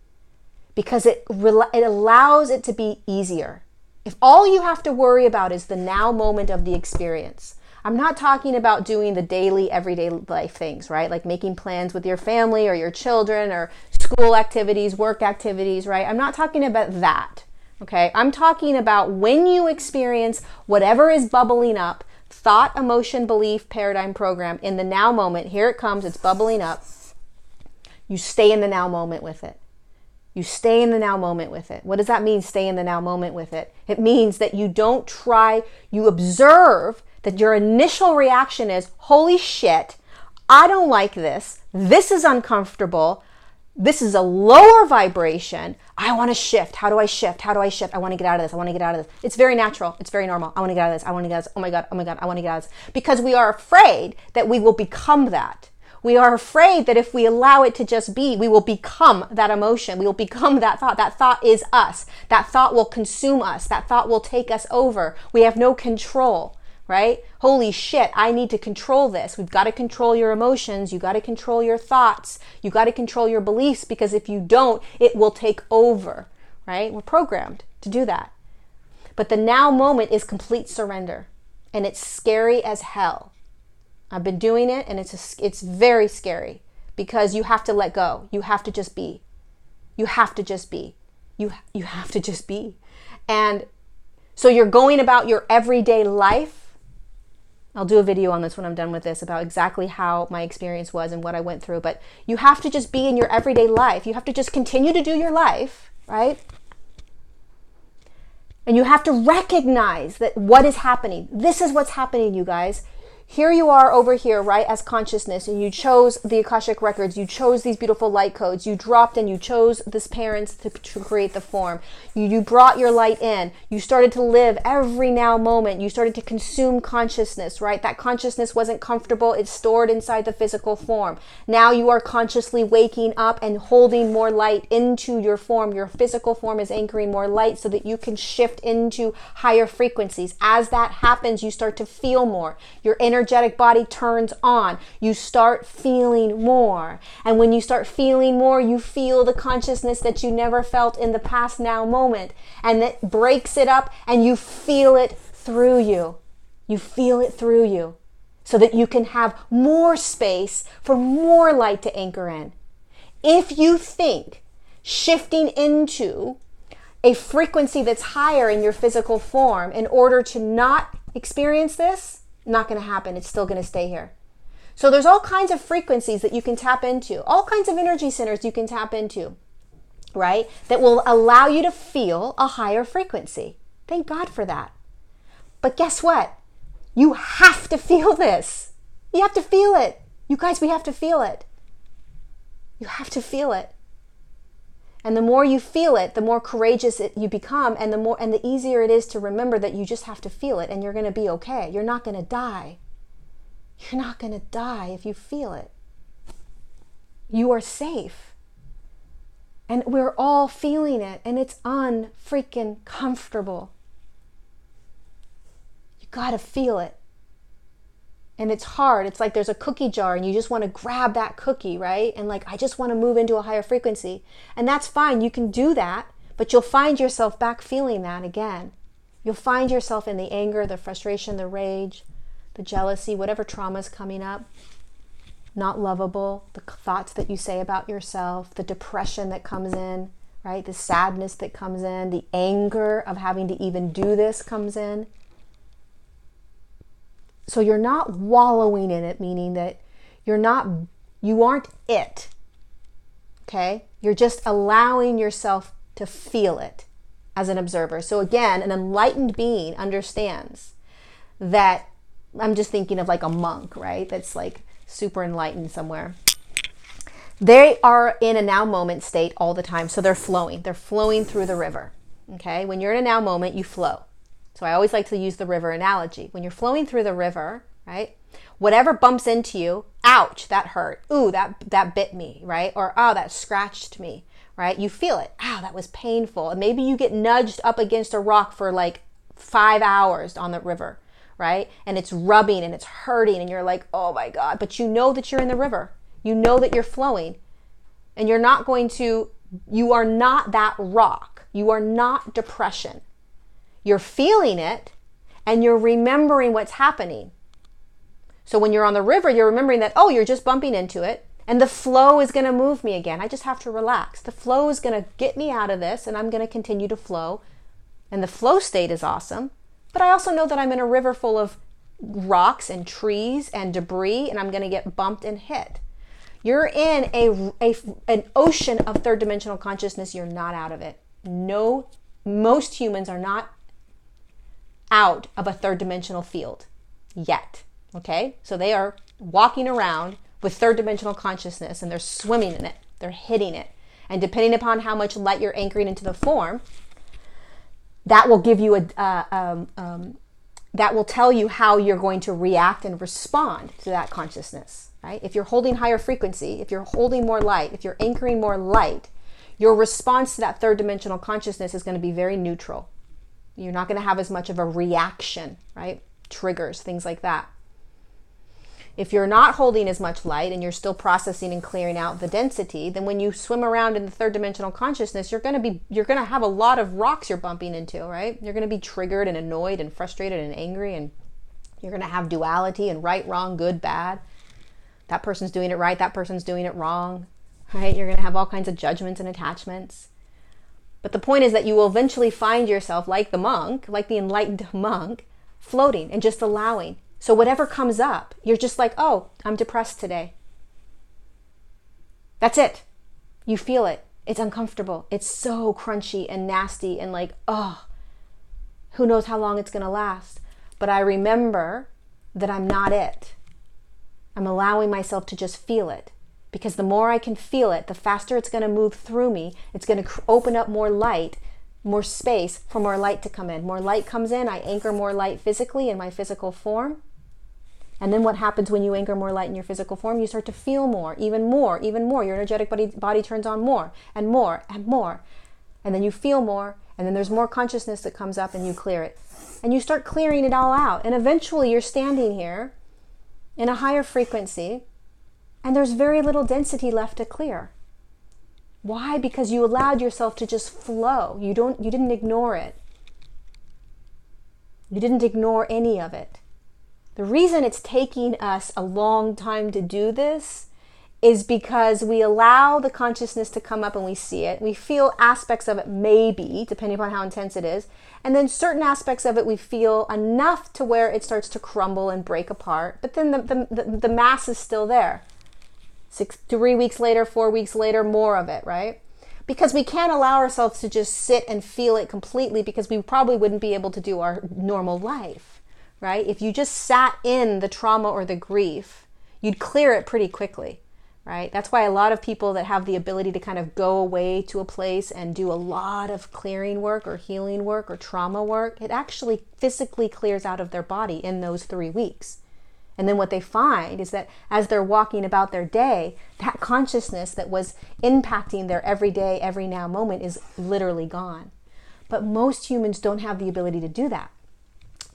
because it allows it to be easier. If all you have to worry about is the now moment of the experience, I'm not talking about doing the daily, everyday life things, right? Like making plans with your family or your children or school activities, work activities, right? I'm not talking about that, okay? I'm talking about when you experience whatever is bubbling up, thought, emotion, belief, paradigm, program, in the now moment. Here it comes, it's bubbling up. You stay in the now moment with it. You stay in the now moment with it. What does that mean, stay in the now moment with it? It means that you don't try, you observe that your initial reaction is, holy shit, I don't like this. This is uncomfortable. This is a lower vibration. I want to shift. How do I shift? How do I shift? I want to get out of this. I want to get out of this. It's very natural. It's very normal. I want to get out of this. I want to get out of this. Oh my God. Oh my God. I want to get out of this. Because we are afraid that we will become that. We are afraid that if we allow it to just be, we will become that emotion. We will become that thought. That thought is us. That thought will consume us. That thought will take us over. We have no control. Right? Holy shit, I need to control this. We've got to control your emotions. You got to control your thoughts. You got to control your beliefs because if you don't, it will take over, right? We're programmed to do that. But the now moment is complete surrender and it's scary as hell. I've been doing it and it's very scary because you have to let go. You have to just be. You have to just be. You have to just be. And so you're going about your everyday life. I'll do a video on this when I'm done with this about exactly how my experience was and what I went through. But you have to just be in your everyday life. You have to just continue to do your life, right? And you have to recognize that what is happening. This is what's happening, you guys. Here you are over here, right, as consciousness, and you chose the Akashic Records, you chose these beautiful light codes, you dropped and you chose this parents to create the form. You brought your light in, you started to live every now moment, you started to consume consciousness, right? That consciousness wasn't comfortable, it's stored inside the physical form. Now you are consciously waking up and holding more light into your form. Your physical form is anchoring more light so that you can shift into higher frequencies. As that happens, you start to feel more. Your energetic body turns on. You start feeling more. And when you start feeling more, you feel the consciousness that you never felt in the past now moment. And that breaks it up and you feel it through you. You feel it through you so that you can have more space for more light to anchor in. If you think shifting into a frequency that's higher in your physical form in order to not experience this, not going to happen. It's still going to stay here. So there's all kinds of frequencies that you can tap into, all kinds of energy centers you can tap into, right? That will allow you to feel a higher frequency. Thank God for that. But guess what? You have to feel this. You have to feel it. You guys, we have to feel it. You have to feel it. And the more you feel it, the more courageous you become, and the easier it is to remember that you just have to feel it and you're going to be okay. You're not going to die. You're not going to die if you feel it. You are safe. And we're all feeling it, and it's unfreaking comfortable. You got to feel it. And it's hard. It's like there's a cookie jar and you just want to grab that cookie, right? And like, I just want to move into a higher frequency. And that's fine. You can do that, but you'll find yourself back feeling that again. You'll find yourself in the anger, the frustration, the rage, the jealousy, whatever trauma is coming up. Not lovable, the thoughts that you say about yourself, the depression that comes in, right? The sadness that comes in, the anger of having to even do this comes in. So you're not wallowing in it, meaning that you aren't it, okay? You're just allowing yourself to feel it as an observer. So again, an enlightened being understands that, I'm just thinking of like a monk, right? That's like super enlightened somewhere. They are in a now moment state all the time. So they're flowing. They're flowing through the river. Okay. When you're in a now moment, you flow. So I always like to use the river analogy. When you're flowing through the river, right? Whatever bumps into you, ouch, that hurt. Ooh, that bit me, right? Or, oh, that scratched me, right? You feel it. Ow, that was painful. And maybe you get nudged up against a rock for like 5 hours on the river, right? And it's rubbing and it's hurting and you're like, oh my God. But you know that you're in the river. You know that you're flowing. And you are not that rock. You are not depression. You're feeling it and you're remembering what's happening. So when you're on the river, you're remembering that, oh, you're just bumping into it and the flow is going to move me again. I just have to relax. The flow is going to get me out of this and I'm going to continue to flow. And the flow state is awesome. But I also know that I'm in a river full of rocks and trees and debris and I'm going to get bumped and hit. You're in an ocean of third dimensional consciousness. You're not out of it. No, most humans are not out of a third dimensional field yet. Okay, so they are walking around with third dimensional consciousness and they're swimming in it, they're hitting it. And depending upon how much light you're anchoring into the form, that will give you that will tell you how you're going to react and respond to that consciousness, right? If you're holding higher frequency, if you're holding more light, if you're anchoring more light, your response to that third dimensional consciousness is going to be very neutral. You're not going to have as much of a reaction, right? Triggers, things like that. If you're not holding as much light and you're still processing and clearing out the density, then when you swim around in the third dimensional consciousness, you're going to have a lot of rocks you're bumping into, right? You're going to be triggered and annoyed and frustrated and angry, and you're going to have duality and right, wrong, good, bad. That person's doing it right, that person's doing it wrong, right? You're going to have all kinds of judgments and attachments. But the point is that you will eventually find yourself like the monk, like the enlightened monk, floating and just allowing. So whatever comes up, you're just like, oh, I'm depressed today. That's it. You feel it. It's uncomfortable. It's so crunchy and nasty and like, oh, who knows how long it's going to last. But I remember that I'm not it. I'm allowing myself to just feel it. Because the more I can feel it, the faster it's going to move through me. It's going to open up more light, more space for more light to come in. More light comes in, I anchor more light physically in my physical form. And then what happens when you anchor more light in your physical form? You start to feel more, even more, even more. Your energetic body turns on more and more and more. And then you feel more, and then there's more consciousness that comes up and you clear it. And you start clearing it all out. And eventually you're standing here in a higher frequency, and there's very little density left to clear. Why? Because you allowed yourself to just flow. You didn't ignore it. You didn't ignore any of it. The reason it's taking us a long time to do this is because we allow the consciousness to come up and we see it. We feel aspects of it, maybe, depending upon how intense it is. And then certain aspects of it we feel enough to where it starts to crumble and break apart. But then the mass is still there. 3 weeks later, 4 weeks later, more of it, right? Because we can't allow ourselves to just sit and feel it completely, because we probably wouldn't be able to do our normal life, right? If you just sat in the trauma or the grief, you'd clear it pretty quickly, right? That's why a lot of people that have the ability to kind of go away to a place and do a lot of clearing work or healing work or trauma work, it actually physically clears out of their body in those 3 weeks. And then what they find is that as they're walking about their day, that consciousness that was impacting their everyday, every now moment is literally gone. But most humans don't have the ability to do that.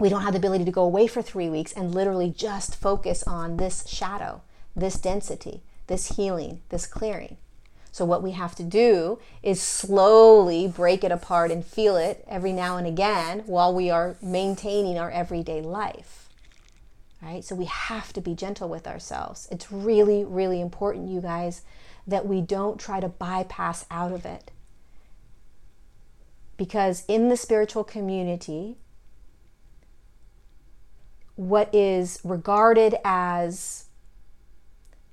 We don't have the ability to go away for 3 weeks and literally just focus on this shadow, this density, this healing, this clearing. So what we have to do is slowly break it apart and feel it every now and again while we are maintaining our everyday life. Right? So we have to be gentle with ourselves. It's really, really important, you guys, that we don't try to bypass out of it. Because in the spiritual community, what is regarded as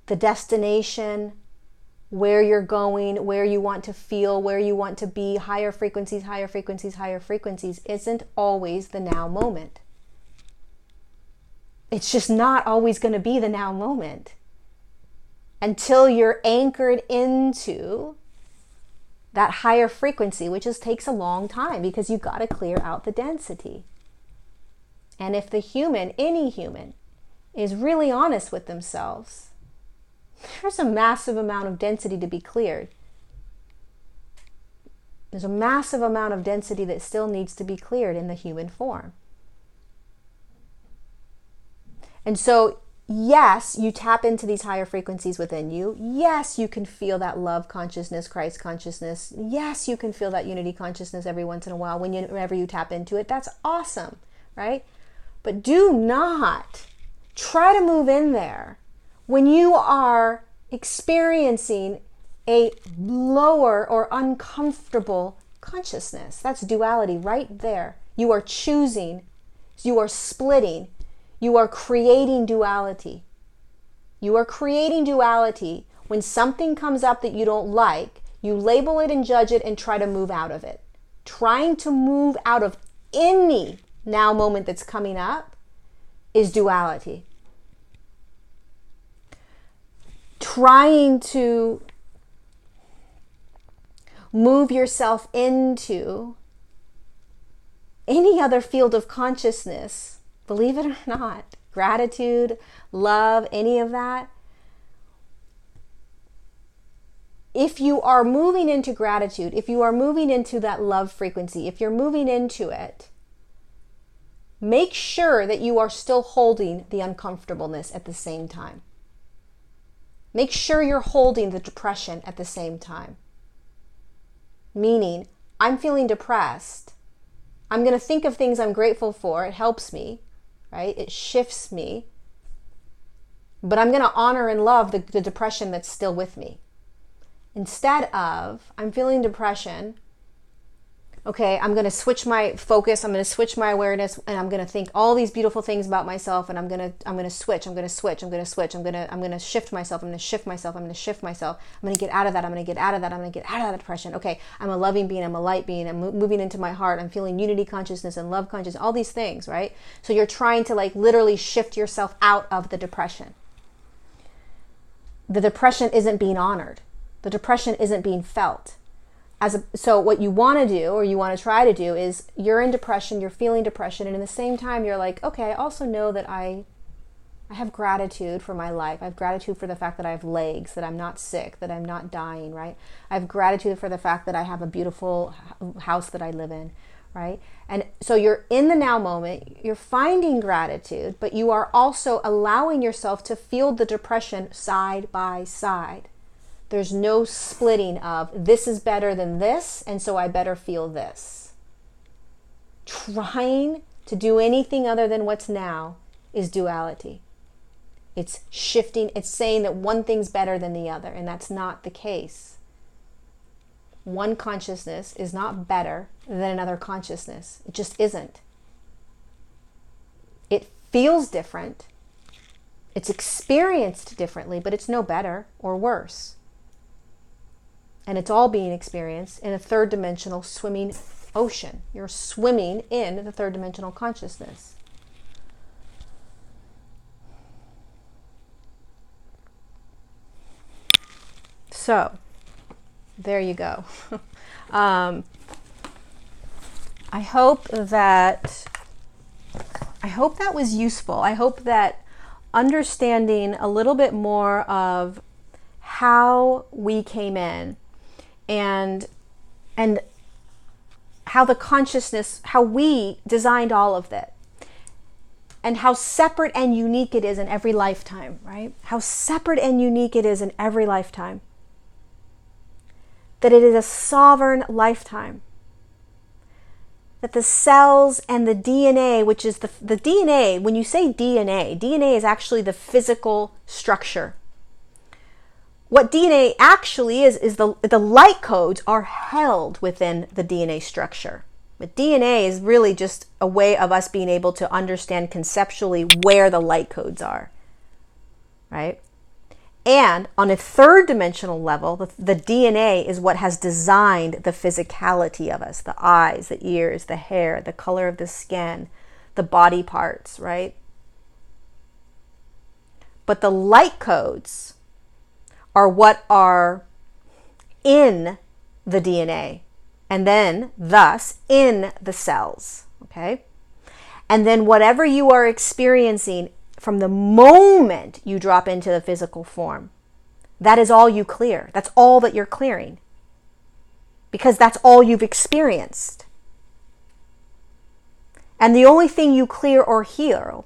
the destination, where you're going, where you want to feel, where you want to be, higher frequencies, higher frequencies, higher frequencies, isn't always the now moment. It's just not always going to be the now moment. until you're anchored into that higher frequency, which takes a long time because you've got to clear out the density. And if the human, any human, is really honest with themselves, there's a massive amount of density to be cleared. There's a massive amount of density that still needs to be cleared in the human form. And so, yes, you tap into these higher frequencies within you. Yes, you can feel that love consciousness, Christ consciousness. Yes, you can feel that unity consciousness every once in a while whenever you tap into it. That's awesome, right? But do not try to move in there when you are experiencing a lower or uncomfortable consciousness. That's duality right there. You are choosing, you are splitting, you are creating duality. You are creating duality when something comes up that you don't like, you label it and judge it and try to move out of it. Trying to move out of any now moment that's coming up is duality. Trying to move yourself into any other field of consciousness, believe it or not, gratitude, love, any of that. If you are moving into gratitude, if you are moving into that love frequency, if you're moving into it, make sure that you are still holding the uncomfortableness at the same time. Make sure you're holding the depression at the same time. Meaning, I'm feeling depressed. I'm going to think of things I'm grateful for. It helps me, right? It shifts me. But I'm going to honor and love the depression that's still with me. Instead of, I'm feeling depression. Okay, I'm going to switch my focus, I'm going to switch my awareness, and I'm going to think all these beautiful things about myself, and I'm going to switch, I'm going to shift myself, I'm going to shift myself, I'm going to shift myself, I'm going to get out of that, I'm going to get out of that, I'm going to get out of that depression. Okay, I'm a loving being, I'm a light being, I'm moving into my heart, I'm feeling unity consciousness and love consciousness, all these things, right? So you're trying to like literally shift yourself out of the depression. The depression isn't being honored. The depression isn't being felt. So what you want to do, or you want to try to do, is you're in depression, you're feeling depression, and in the same time you're like, okay, I also know that I have gratitude for my life. I have gratitude for the fact that I have legs, that I'm not sick, that I'm not dying, right? I have gratitude for the fact that I have a beautiful house that I live in, right? And so you're in the now moment, you're finding gratitude, but you are also allowing yourself to feel the depression side by side. There's no splitting of this is better than this, and so I better feel this. Trying to do anything other than what's now is duality. It's shifting, it's saying that one thing's better than the other, and that's not the case. One consciousness is not better than another consciousness. It just isn't. It feels different. It's experienced differently, but it's no better or worse. And it's all being experienced in a third dimensional swimming ocean. You're swimming in the third dimensional consciousness. So, there you go. I hope that was useful. I hope that understanding a little bit more of how we came in and how the consciousness, how we designed all of that, and how separate and unique it is in every lifetime, right? How separate and unique it is in every lifetime. That it is a sovereign lifetime. That the cells and the DNA, which is the DNA, when you say DNA is actually the physical structure. What DNA actually is the light codes are held within the DNA structure. But DNA is really just a way of us being able to understand conceptually where the light codes are, right? And on a third dimensional level, the DNA is what has designed the physicality of us, the eyes, the ears, the hair, the color of the skin, the body parts, right? But the light codes are what are in the DNA, and then thus in the cells, okay? And then whatever you are experiencing from the moment you drop into the physical form, that is all you clear. That's all that you're clearing, because that's all you've experienced. And the only thing you clear or heal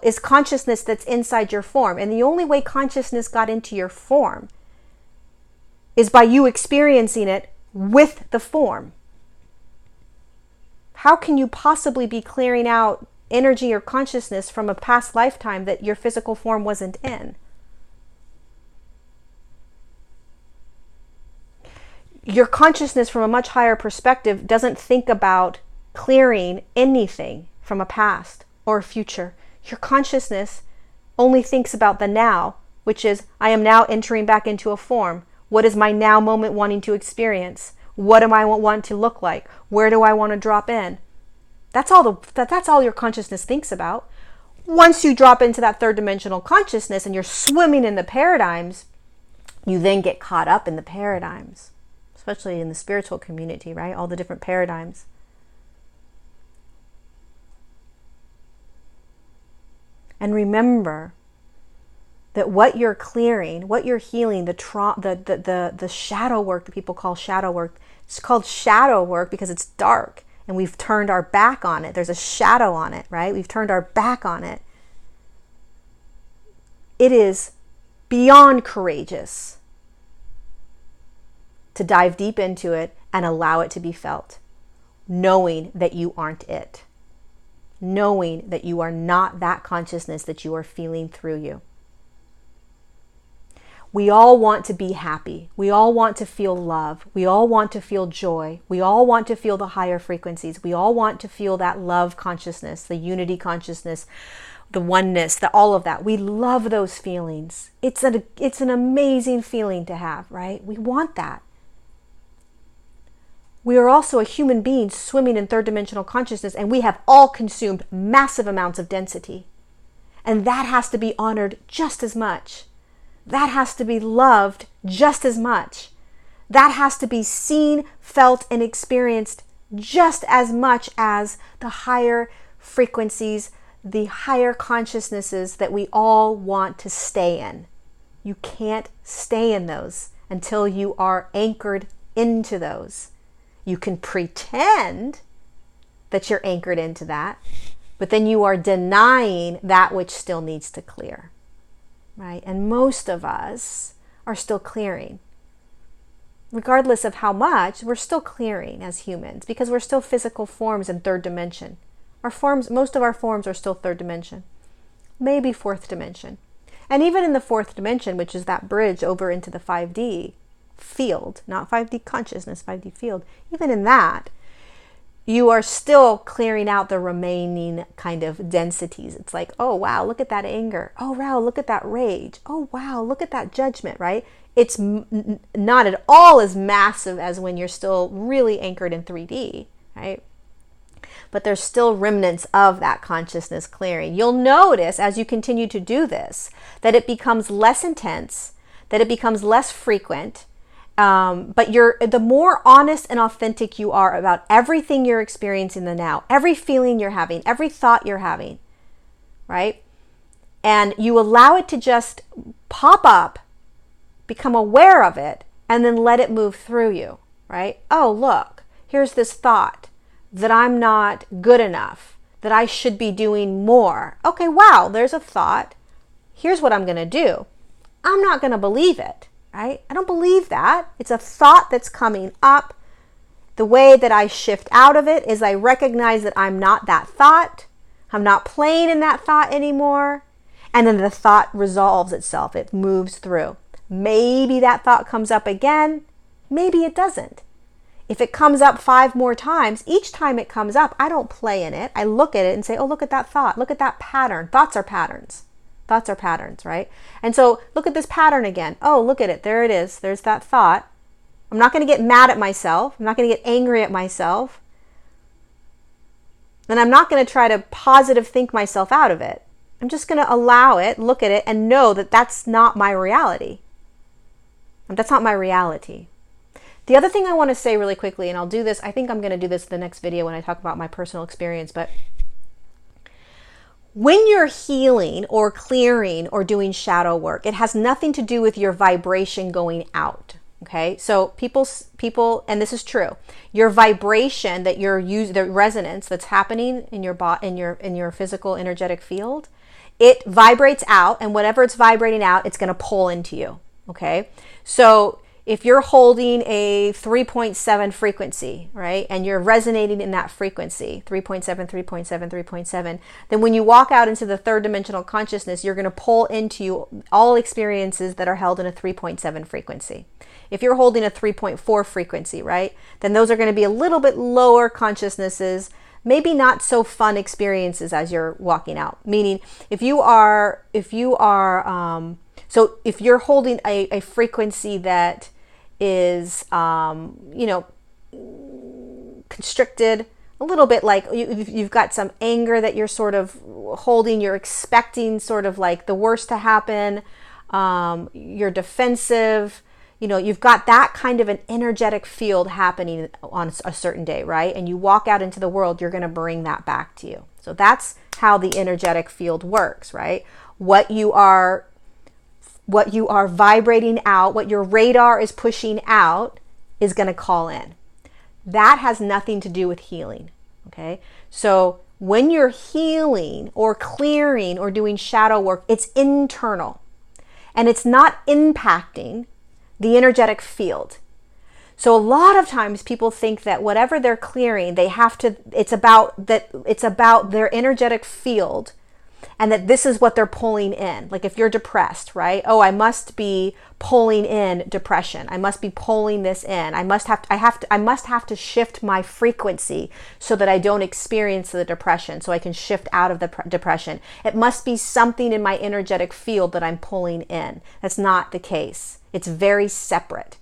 is consciousness that's inside your form. And the only way consciousness got into your form is by you experiencing it with the form. How can you possibly be clearing out energy or consciousness from a past lifetime that your physical form wasn't in? Your consciousness from a much higher perspective doesn't think about clearing anything from a past or a future. Your consciousness only thinks about the now, which is, I am now entering back into a form. What is my now moment wanting to experience? What do I want to look like? Where do I want to drop in? That's all your consciousness thinks about. Once you drop into that third dimensional consciousness and you're swimming in the paradigms, you then get caught up in the paradigms, especially in the spiritual community, right? All the different paradigms. And remember that what you're clearing, what you're healing, the shadow work that people call shadow work, it's called shadow work because it's dark and we've turned our back on it. There's a shadow on it, right? We've turned our back on it. It is beyond courageous to dive deep into it and allow it to be felt, knowing that you aren't it. Knowing that you are not that consciousness that you are feeling through you. We all want to be happy. We all want to feel love. We all want to feel joy. We all want to feel the higher frequencies. We all want to feel that love consciousness, the unity consciousness, the oneness, all of that. We love those feelings. It's an amazing feeling to have, right? We want that. We are also a human being swimming in third dimensional consciousness, and we have all consumed massive amounts of density. And that has to be honored just as much. That has to be loved just as much. That has to be seen, felt, and experienced just as much as the higher frequencies, the higher consciousnesses that we all want to stay in. You can't stay in those until you are anchored into those. You can pretend that you're anchored into that, but then you are denying that which still needs to clear, right? And most of us are still clearing. Regardless of how much, we're still clearing as humans because we're still physical forms in third dimension. Most of our forms are still third dimension, maybe fourth dimension. And even in the fourth dimension, which is that bridge over into the 5D field, not 5D consciousness, 5D field, even in that, you are still clearing out the remaining kind of densities. It's like, oh wow, look at that anger. Oh wow, look at that rage. Oh wow, look at that judgment, right? It's not at all as massive as when you're still really anchored in 3D, right? But there's still remnants of that consciousness clearing. You'll notice as you continue to do this that it becomes less intense, that it becomes less frequent. But the more honest and authentic you are about everything you're experiencing in the now, every feeling you're having, every thought you're having, right? And you allow it to just pop up, become aware of it, and then let it move through you, right? Oh, look, here's this thought that I'm not good enough, that I should be doing more. Okay, wow, there's a thought. Here's what I'm going to do. I'm not going to believe it. Right? I don't believe that. It's a thought that's coming up. The way that I shift out of it is I recognize that I'm not that thought. I'm not playing in that thought anymore. And then the thought resolves itself. It moves through. Maybe that thought comes up again. Maybe it doesn't. If it comes up 5 more times, each time it comes up, I don't play in it. I look at it and say, oh, look at that thought. Look at that pattern. Thoughts are patterns. Thoughts are patterns, right? And so look at this pattern again. Oh, look at it. There it is. There's that thought. I'm not going to get mad at myself. I'm not going to get angry at myself. And I'm not going to try to positive think myself out of it. I'm just going to allow it, look at it, and know that that's not my reality. That's not my reality. The other thing I want to say really quickly, and I'll do this, I think I'm going to do this in the next video when I talk about my personal experience, but when you're healing or clearing or doing shadow work, it has nothing to do with your vibration going out. Okay, so people, and this is true, your vibration that you're using, the resonance that's happening in your in your physical energetic field, it vibrates out, and whatever it's vibrating out, it's going to pull into you. Okay, so if you're holding a 3.7 frequency, right, and you're resonating in that frequency, 3.7, 3.7, 3.7, then when you walk out into the third dimensional consciousness, you're going to pull into you all experiences that are held in a 3.7 frequency. If you're holding a 3.4 frequency, right, then those are going to be a little bit lower consciousnesses, maybe not so fun experiences as you're walking out. Meaning, if you're holding a frequency that is, constricted, a little bit like you've got some anger that you're sort of holding, you're expecting sort of like the worst to happen, you're defensive, you've got that kind of an energetic field happening on a certain day, right? And you walk out into the world, you're going to bring that back to you. So that's how the energetic field works, right? What you are vibrating out, what your radar is pushing out, is going to call in. That has nothing to do with healing. Okay? So when you're healing or clearing or doing shadow work, it's internal. And it's not impacting the energetic field. So a lot of times people think that whatever they're clearing, it's about their energetic field, and that this is what they're pulling in. Like if you're depressed, right? Oh, I must be pulling in depression. I must be pulling this in. I must have to shift my frequency so that I don't experience the depression, so I can shift out of the depression. It must be something in my energetic field that I'm pulling in. That's not the case. It's very separate.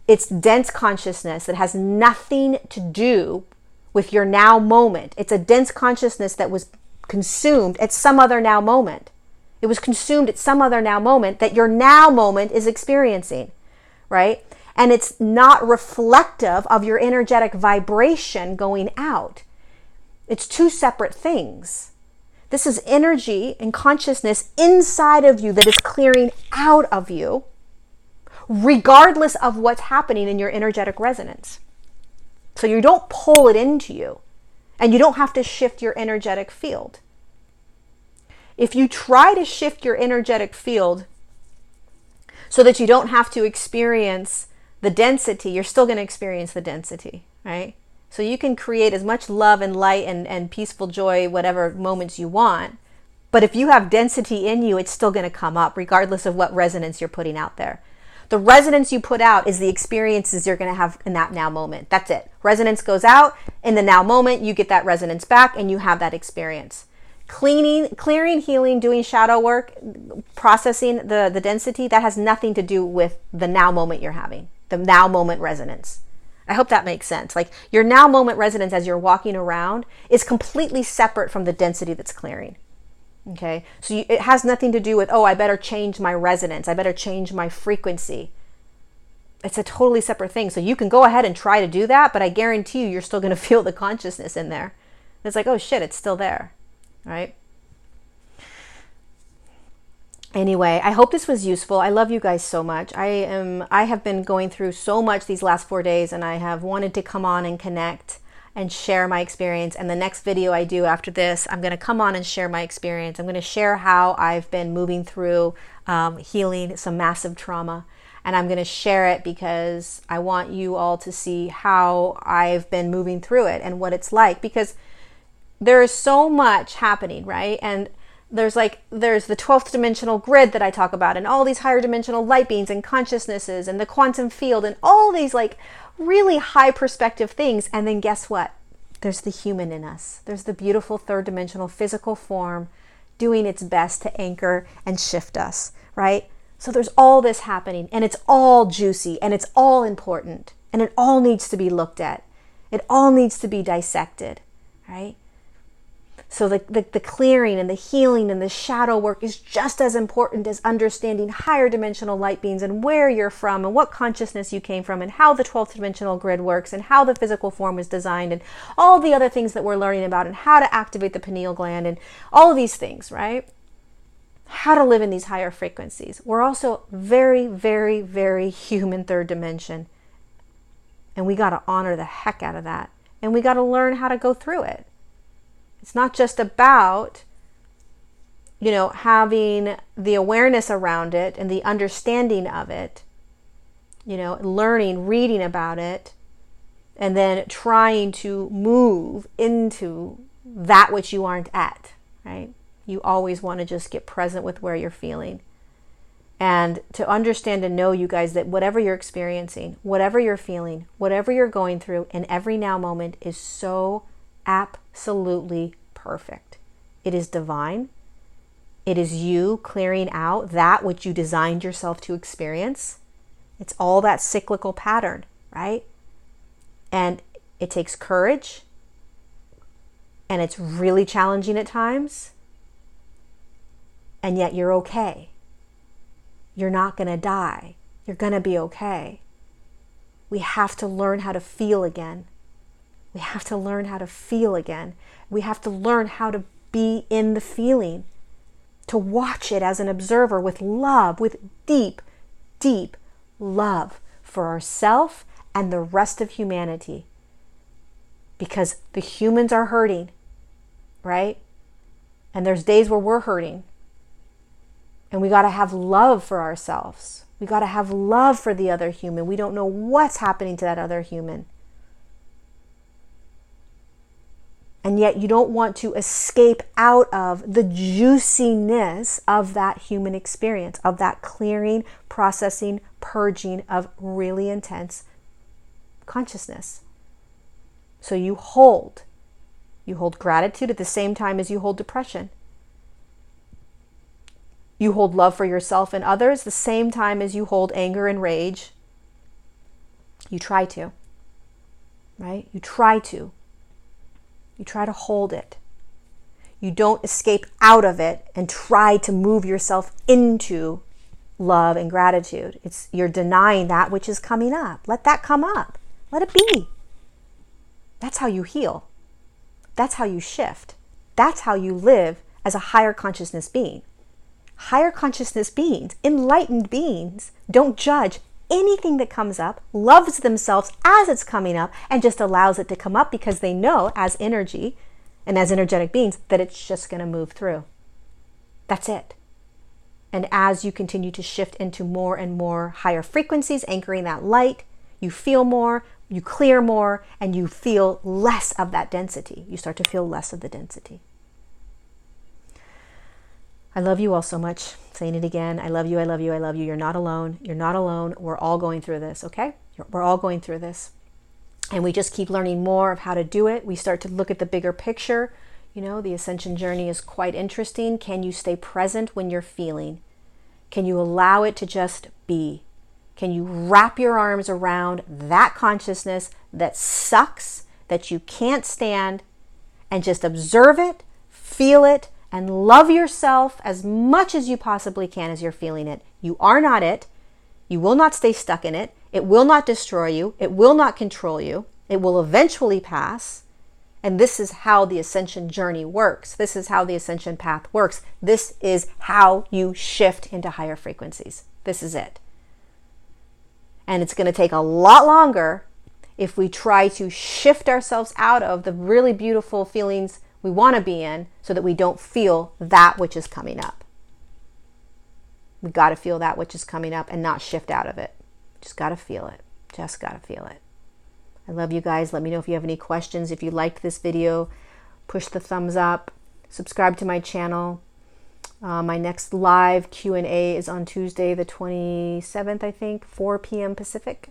It's dense consciousness that has nothing to do with your now moment. It's a dense consciousness that was consumed at some other now moment. It was consumed at some other now moment that your now moment is experiencing, right? And it's not reflective of your energetic vibration going out. It's two separate things. This is energy and consciousness inside of you that is clearing out of you, regardless of what's happening in your energetic resonance. So you don't pull it into you, and you don't have to shift your energetic field. If you try to shift your energetic field so that you don't have to experience the density, you're still going to experience the density, right? So you can create as much love and light and peaceful joy, whatever moments you want. But if you have density in you, it's still going to come up regardless of what resonance you're putting out there. The resonance you put out is the experiences you're going to have in that now moment. That's it. Resonance goes out. In the now moment, you get that resonance back and you have that experience. Clearing, healing, doing shadow work, processing the density, that has nothing to do with the now moment you're having, the now moment resonance. I hope that makes sense. Like your now moment resonance as you're walking around is completely separate from the density that's clearing. Okay, so it has nothing to do with, oh, I better change my resonance. I better change my frequency. It's a totally separate thing. So you can go ahead and try to do that, but I guarantee you're still going to feel the consciousness in there. It's like, oh shit, it's still there, right? Anyway, I hope this was useful. I love you guys so much. I have been going through so much these last 4 days, and I have wanted to come on and connect and share my experience. And the next video I do after this, I'm going to come on and share my experience. I'm going to share how I've been moving through healing some massive trauma. And I'm going to share it because I want you all to see how I've been moving through it and what it's like, because there is so much happening, right? And there's the 12th dimensional grid that I talk about, and all these higher dimensional light beings and consciousnesses and the quantum field and all these like really high perspective things. And then guess what? There's the human in us. There's the beautiful third dimensional physical form doing its best to anchor and shift us, right? So there's all this happening, and it's all juicy, and it's all important, and it all needs to be looked at. It all needs to be dissected, right? So the clearing and the healing and the shadow work is just as important as understanding higher dimensional light beings and where you're from and what consciousness you came from and how the 12th dimensional grid works and how the physical form was designed and all the other things that we're learning about and how to activate the pineal gland and all of these things, right? How to live in these higher frequencies. We're also very, very, very human third dimension. And we got to honor the heck out of that. And we got to learn how to go through it. It's not just about, having the awareness around it and the understanding of it, learning, reading about it, and then trying to move into that which you aren't at, right? You always want to just get present with where you're feeling. And to understand and know, you guys, that whatever you're experiencing, whatever you're feeling, whatever you're going through in every now moment is so absolutely perfect. It is divine. It is you clearing out that which you designed yourself to experience. It's all that cyclical pattern, right? And it takes courage. And it's really challenging at times. And yet you're okay. You're not going to die. You're going to be okay. We have to learn how to feel again. We have to learn how to feel again. We have to learn how to be in the feeling, to watch it as an observer with love, with deep, deep love for ourselves and the rest of humanity. Because the humans are hurting, right? And there's days where we're hurting. And we got to have love for ourselves. We got to have love for the other human. We don't know what's happening to that other human. And yet you don't want to escape out of the juiciness of that human experience, of that clearing, processing, purging of really intense consciousness. So you hold gratitude at the same time as you hold depression. You hold love for yourself and others the same time as you hold anger and rage. You try to, right? You try to. You try to hold it. You don't escape out of it and try to move yourself into love and gratitude. You're denying that which is coming up. Let that come up. Let it be. That's how you heal. That's how you shift. That's how you live as a higher consciousness being. Higher consciousness beings, enlightened beings, don't judge anything that comes up, loves themselves as it's coming up, and just allows it to come up because they know as energy and as energetic beings that it's just going to move through. That's it. And as you continue to shift into more and more higher frequencies, anchoring that light, you feel more, you clear more, and you feel less of that density. You start to feel less of the density. I love you all so much. Saying it again. I love you. I love you. I love you. You're not alone. You're not alone. We're all going through this, okay? We're all going through this. And we just keep learning more of how to do it. We start to look at the bigger picture. The ascension journey is quite interesting. Can you stay present when you're feeling? Can you allow it to just be? Can you wrap your arms around that consciousness that sucks, that you can't stand, and just observe it, feel it, and love yourself as much as you possibly can as you're feeling it. You are not it. You will not stay stuck in it. It will not destroy you. It will not control you. It will eventually pass. And this is how the ascension journey works. This is how the ascension path works. This is how you shift into higher frequencies. This is it. And it's going to take a lot longer if we try to shift ourselves out of the really beautiful feelings we want to be in so that we don't feel that which is coming up. We got to feel that which is coming up and not shift out of it. Just got to feel it. Just got to feel it. I love you guys. Let me know if you have any questions. If you liked this video, push the thumbs up. Subscribe to my channel. My next live Q&A is on Tuesday, the 27th, I think, 4 p.m. Pacific.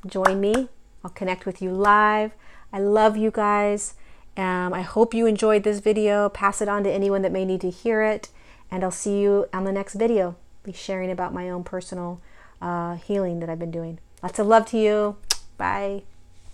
Join me. I'll connect with you live. I love you guys. I hope you enjoyed this video. Pass it on to anyone that may need to hear it. And I'll see you on the next video. Be sharing about my own personal healing that I've been doing. Lots of love to you. Bye.